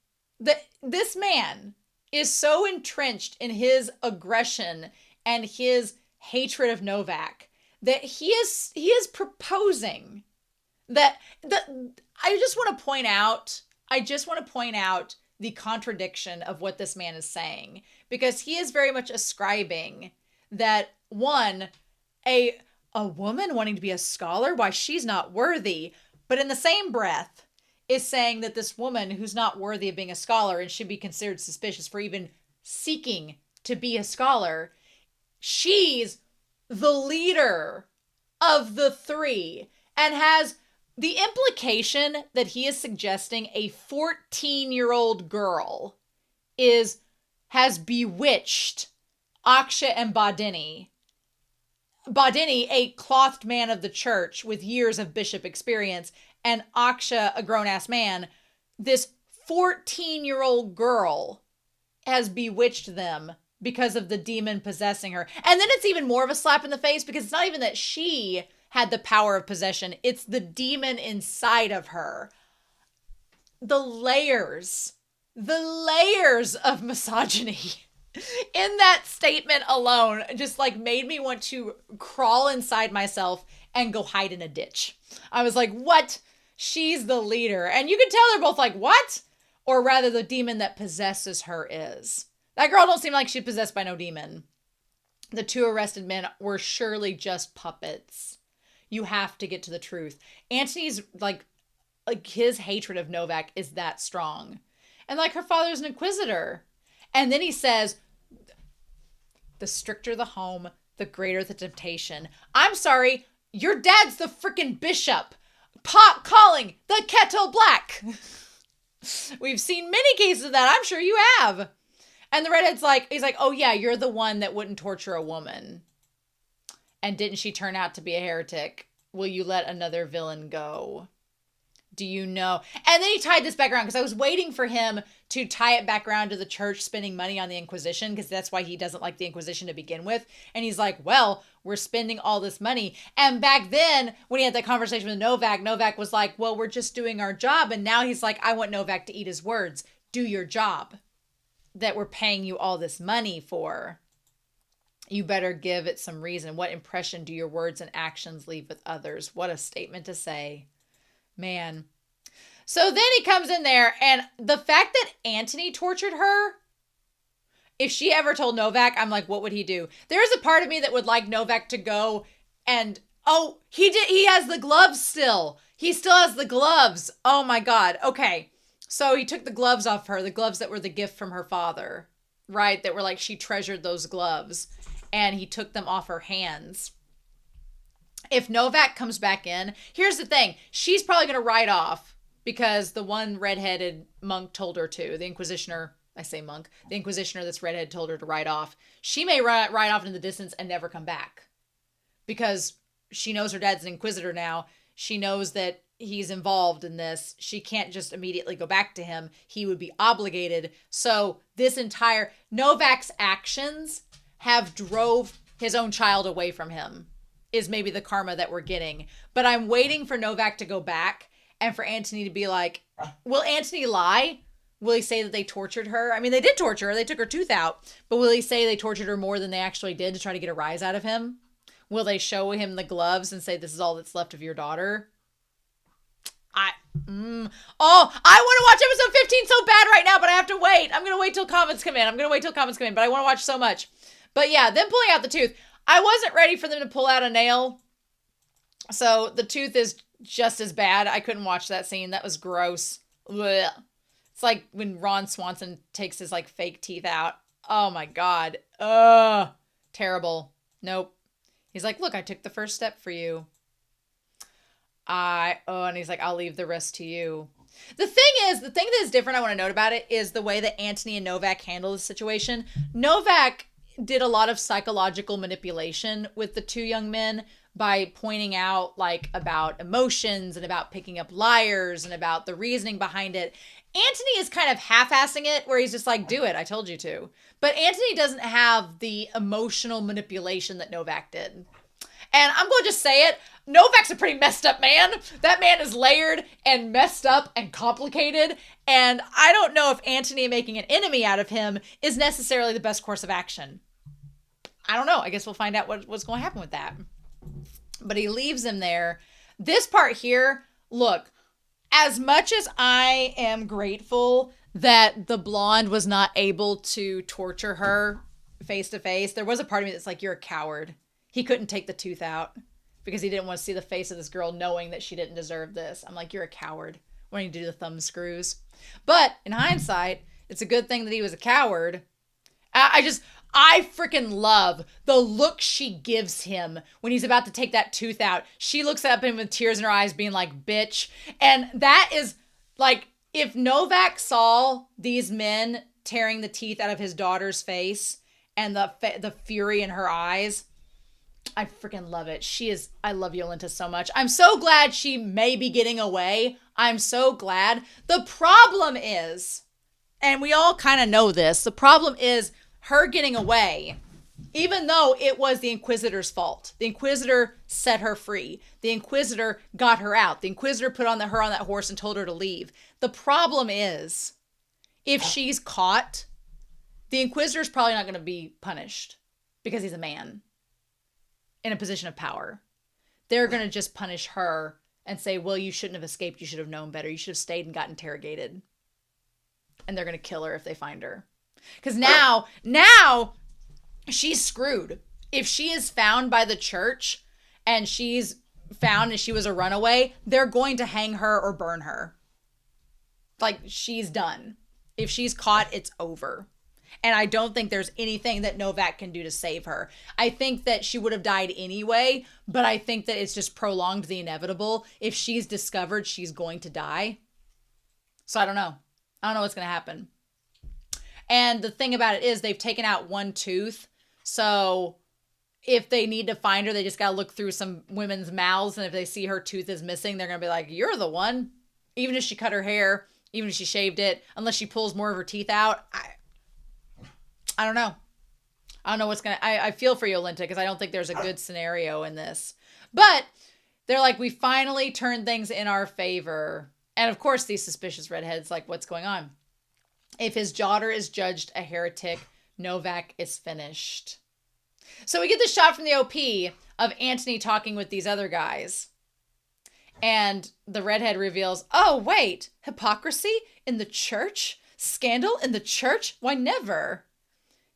this man, is so entrenched in his aggression and his hatred of Nowak that he is proposing that I just want to point out the contradiction of what this man is saying, because he is very much ascribing that, one, a woman wanting to be a scholar, why, she's not worthy, but in the same breath is saying that this woman who's not worthy of being a scholar and should be considered suspicious for even seeking to be a scholar, she's the leader of the three, and has the implication that he is suggesting a 14-year-old girl has bewitched Aksha and Badeni. Badeni, a clothed man of the church with years of bishop experience, and Aksha, a grown-ass man. This 14-year-old girl has bewitched them because of the demon possessing her. And then it's even more of a slap in the face because it's not even that she had the power of possession. It's the demon inside of her. The layers of misogyny in that statement alone just like made me want to crawl inside myself and go hide in a ditch. I was like, what? She's the leader. And you can tell they're both like, what? Or rather, the demon that possesses her is. That girl don't seem like she's possessed by no demon. The two arrested men were surely just puppets. You have to get to the truth. Antony's like his hatred of Nowak is that strong. And like her father's an inquisitor. And then he says, the stricter the home, the greater the temptation. I'm sorry, your dad's the freaking bishop. Pot calling the kettle black. We've seen many cases of that. I'm sure you have. And the redhead's like, he's like, oh yeah, you're the one that wouldn't torture a woman. And didn't she turn out to be a heretic? Will you let another villain go? Do you know? And then he tied this back around because I was waiting for him to tie it back around to the church spending money on the Inquisition because that's why he doesn't like the Inquisition to begin with. And he's like, well, we're spending all this money. And back then, when he had that conversation with Nowak, Nowak was like, well, we're just doing our job. And now he's like, I want Nowak to eat his words. Do your job that we're paying you all this money for. You better give it some reason. What impression do your words and actions leave with others? What a statement to say. Man. So then he comes in there, and the fact that Antony tortured her, if she ever told Nowak, I'm like, what would he do? There's a part of me that would like Nowak to go and, oh, he has the gloves still. He still has the gloves. Oh my God. Okay. So he took the gloves off her, the gloves that were the gift from her father, right? That were like, she treasured those gloves, and he took them off her hands. If Nowak comes back in, here's the thing. She's probably going to ride off because the one redheaded monk told her to. The Inquisitioner, I say monk, the Inquisitioner that's redhead told her to ride off. She may ride off into the distance and never come back because she knows her dad's an Inquisitor now. She knows that he's involved in this. She can't just immediately go back to him. He would be obligated. So this entire Nowak's actions have drove his own child away from him. Is maybe the karma that we're getting. But I'm waiting for Nowak to go back and for Antony to be like, will Antony lie? Will he say that they tortured her? I mean, they did torture her. They took her tooth out. But will he say they tortured her more than they actually did to try to get a rise out of him? Will they show him the gloves and say, this is all that's left of your daughter? I want to watch episode 15 so bad right now, but I have to wait. I'm going to wait till comments come in. But I want to watch so much. But yeah, them pulling out the tooth. I wasn't ready for them to pull out a nail. So the tooth is just as bad. I couldn't watch that scene. That was gross. Blech. It's like when Ron Swanson takes his like fake teeth out. Oh my God. Terrible. Nope. He's like, look, I took the first step for you. And he's like, I'll leave the rest to you. The thing that is different I want to note about it is the way that Antony and Nowak handle the situation. Nowak did a lot of psychological manipulation with the two young men by pointing out like about emotions and about picking up liars and about the reasoning behind it. Antony is kind of half-assing it where he's just like, do it, I told you to. But Antony doesn't have the emotional manipulation that Nowak did. And I'm going to just say it, Nowak's a pretty messed up man. That man is layered and messed up and complicated. And I don't know if Antony making an enemy out of him is necessarily the best course of action. I don't know. I guess we'll find out what's going to happen with that. But he leaves him there. This part here, look, as much as I am grateful that the blonde was not able to torture her face to face, there was a part of me that's like, you're a coward. He couldn't take the tooth out because he didn't want to see the face of this girl knowing that she didn't deserve this. I'm like, you're a coward wanting to do the thumb screws. But in hindsight, it's a good thing that he was a coward. I freaking love the look she gives him when he's about to take that tooth out. She looks up at him with tears in her eyes being like, bitch. And that is like, if Nowak saw these men tearing the teeth out of his daughter's face and the fury in her eyes, I freaking love it. I love Yolanta so much. I'm so glad she may be getting away. I'm so glad. The problem is, and we all kind of know this, the problem is her getting away, even though it was the Inquisitor's fault. The Inquisitor set her free. The Inquisitor got her out. The Inquisitor put her on that horse and told her to leave. The problem is, if she's caught, the Inquisitor's probably not going to be punished because he's a man in a position of power. They're going to just punish her and say, well, you shouldn't have escaped. You should have known better. You should have stayed and got interrogated. And they're going to kill her if they find her. Because now she's screwed. If she is found by the church and she's found and she was a runaway, they're going to hang her or burn her. Like, she's done. If she's caught, it's over. And I don't think there's anything that Nowak can do to save her. I think that she would have died anyway, but I think that it's just prolonged the inevitable. If she's discovered, she's going to die. So I don't know. I don't know what's going to happen. And the thing about it is they've taken out one tooth. So if they need to find her, they just got to look through some women's mouths. And if they see her tooth is missing, they're going to be like, you're the one. Even if she cut her hair, even if she shaved it, unless she pulls more of her teeth out. I don't know. I don't know what's going to... I feel for Yolanta because I don't think there's a good scenario in this. But they're like, we finally turned things in our favor. And of course, these suspicious redheads like, what's going on? If his daughter is judged a heretic, Nowak is finished. So we get the shot from the OP of Antony talking with these other guys. And the redhead reveals, oh, wait, hypocrisy in the church? Scandal in the church? Why, never.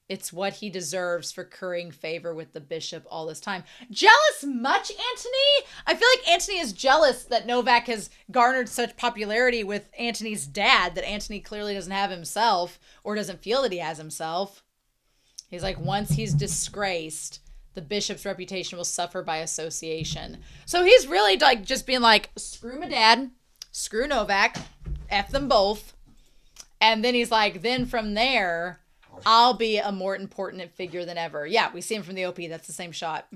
It's what he deserves for currying favor with the bishop all this time. Jealous much, Antony? I feel like Antony is jealous that Nowak has garnered such popularity with Antony's dad that Antony clearly doesn't have himself or doesn't feel that he has himself. He's like, once he's disgraced, the bishop's reputation will suffer by association. So he's really like just being like, screw my dad, screw Nowak, F them both. And then he's like, then from there, I'll be a more important figure than ever. Yeah, we see him from the OP. That's the same shot.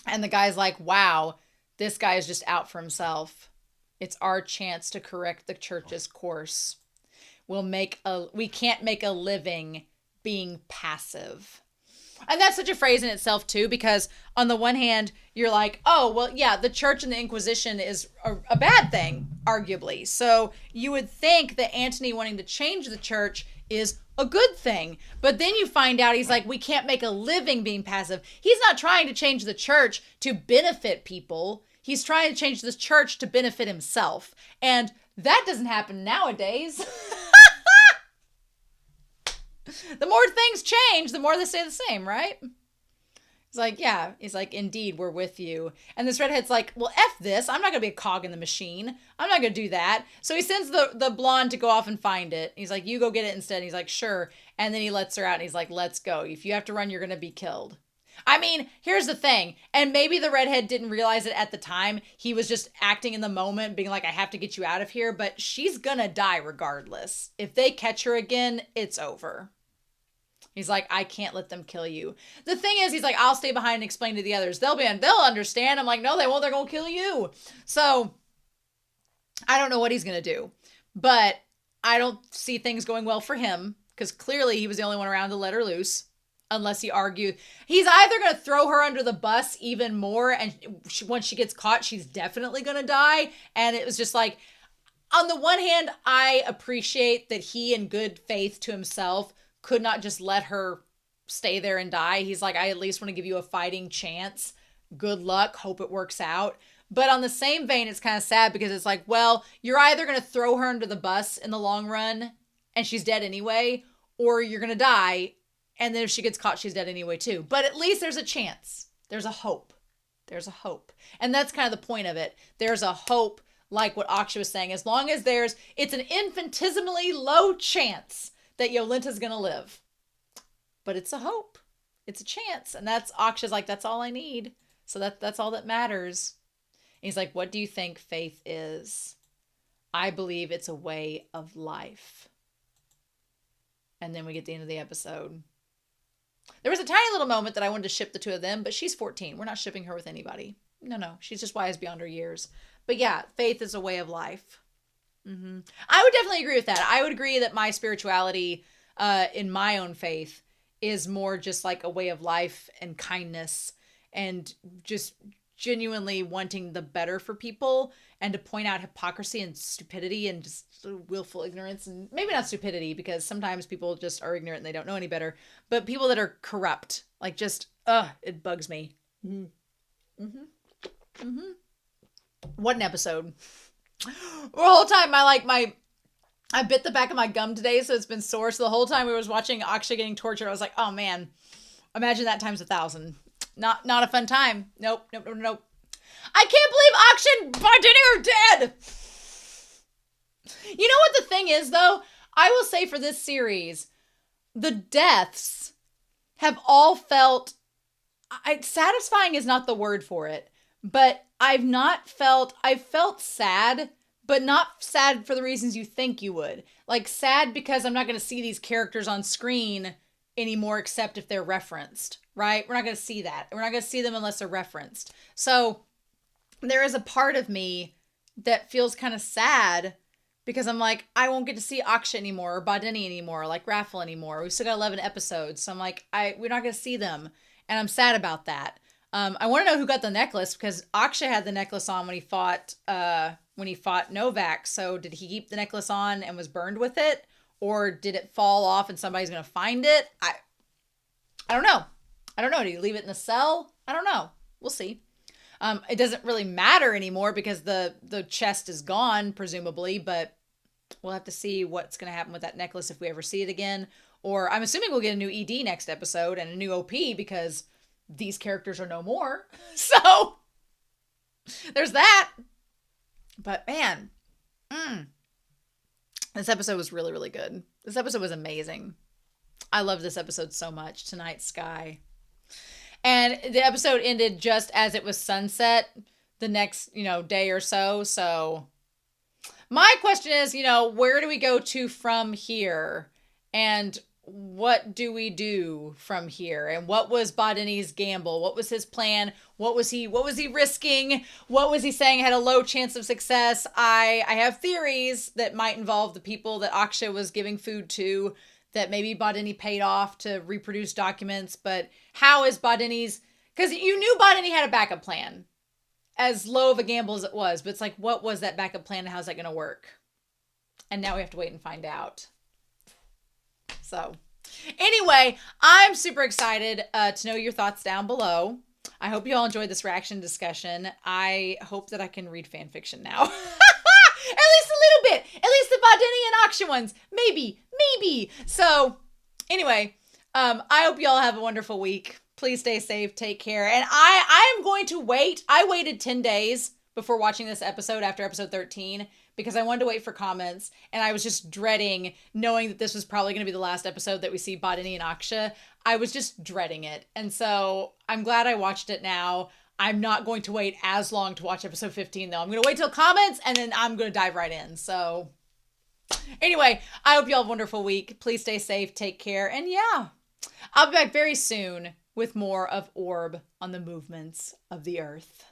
And the guy's like, wow, this guy is just out for himself. It's our chance to correct the church's course. We can't make a living being passive. And that's such a phrase in itself too, because on the one hand, you're like, oh, well, yeah, the church and the Inquisition is a bad thing, arguably. So you would think that Antony wanting to change the church is a good thing. But then you find out he's like, we can't make a living being passive. He's not trying to change the church to benefit people. He's trying to change the church to benefit himself. And that doesn't happen nowadays. The more things change, the more they stay the same, right? He's like, yeah. He's like, indeed, we're with you. And this redhead's like, well, F this. I'm not going to be a cog in the machine. I'm not going to do that. So he sends the blonde to go off and find it. He's like, you go get it instead. And he's like, sure. And then he lets her out and he's like, let's go. If you have to run, you're going to be killed. I mean, here's the thing. And maybe the redhead didn't realize it at the time. He was just acting in the moment, being like, I have to get you out of here. But she's going to die regardless. If they catch her again, it's over. He's like, I can't let them kill you. The thing is, he's like, I'll stay behind and explain to the others. They'll understand. I'm like, no, they won't. They're going to kill you. So I don't know what he's going to do. But I don't see things going well for him because clearly he was the only one around to let her loose. Unless he argued. He's either going to throw her under the bus even more. And once she gets caught, she's definitely going to die. And it was just like, on the one hand, I appreciate that he in good faith to himself could not just let her stay there and die. He's like, I at least want to give you a fighting chance. Good luck. Hope it works out. But on the same vein, it's kind of sad because it's like, well, you're either going to throw her under the bus in the long run and she's dead anyway, or you're going to die. And then if she gets caught, she's dead anyway too. But at least there's a chance. There's a hope. There's a hope. And that's kind of the point of it. There's a hope, like what Aksha was saying, as long as it's an infinitesimally low chance that Yolanta's going to live. But it's a hope. It's a chance. And that's Aksha's like, that's all I need. So that's all that matters. And he's like, what do you think faith is? I believe it's a way of life. And then we get to the end of the episode. There was a tiny little moment that I wanted to ship the two of them, but she's 14. We're not shipping her with anybody. No. She's just wise beyond her years. But yeah, faith is a way of life. Mm-hmm. I would definitely agree with that. I would agree that my spirituality in my own faith is more just like a way of life and kindness and just genuinely wanting the better for people, and to point out hypocrisy and stupidity and just willful ignorance, and maybe not stupidity, because sometimes people just are ignorant and they don't know any better, but people that are corrupt, like just it bugs me. What an episode. The whole time I bit the back of my gum today, so it's been sore. So the whole time we was watching Akshay getting tortured, I was like, oh man, imagine that times 1,000. Not a fun time. Nope. I can't believe Akshay and Badeni are dead. You know what the thing is, though? I will say for this series, the deaths have all felt... satisfying is not the word for it, but I've felt sad, but not sad for the reasons you think you would. Like, sad because I'm not going to see these characters on screen anymore except if they're referenced, right? We're not going to see that. We're not going to see them unless they're referenced. So there is a part of me that feels kind of sad because I'm like, I won't get to see Akshay anymore, or Badeni anymore, or like Raffle anymore. We still got 11 episodes. So I'm like, we're not going to see them. And I'm sad about that. I want to know who got the necklace, because Akshay had the necklace on when he fought Nowak. So did he keep the necklace on and was burned with it? Or did it fall off and somebody's going to find it? I don't know. Did he leave it in the cell? I don't know. We'll see. It doesn't really matter anymore because the chest is gone, presumably, but we'll have to see what's going to happen with that necklace if we ever see it again. Or I'm assuming we'll get a new ED next episode and a new OP because these characters are no more. So there's that. But man, this episode was really, really good. This episode was amazing. I love this episode so much. Tonight Sky. And the episode ended just as it was sunset the next, day or so. So my question is, where do we go to from here? And what do we do from here? And what was Badeni's gamble? What was his plan? What was he risking? What was he saying had a low chance of success? I have theories that might involve the people that Akshay was giving food to, that maybe Badeni paid off to reproduce documents. But how is Badeni's... Because you knew Badeni had a backup plan, as low of a gamble as it was. But it's like, what was that backup plan and how's that going to work? And now we have to wait and find out. So anyway, I'm super excited to know your thoughts down below. I hope you all enjoyed this reaction discussion. I hope that I can read fan fiction now. At least a little bit. At least the Badeni and Akshay ones. Maybe. So anyway, I hope you all have a wonderful week. Please stay safe. Take care. And I am going to wait. I waited 10 days before watching this episode after episode 13 because I wanted to wait for comments, and I was just dreading knowing that this was probably going to be the last episode that we see Badeni and Akshay. I was just dreading it. And so I'm glad I watched it now. I'm not going to wait as long to watch episode 15 though. I'm going to wait till comments and then I'm going to dive right in. So anyway, I hope you all have a wonderful week. Please stay safe. Take care. And yeah, I'll be back very soon with more of ORB on the movements of the earth.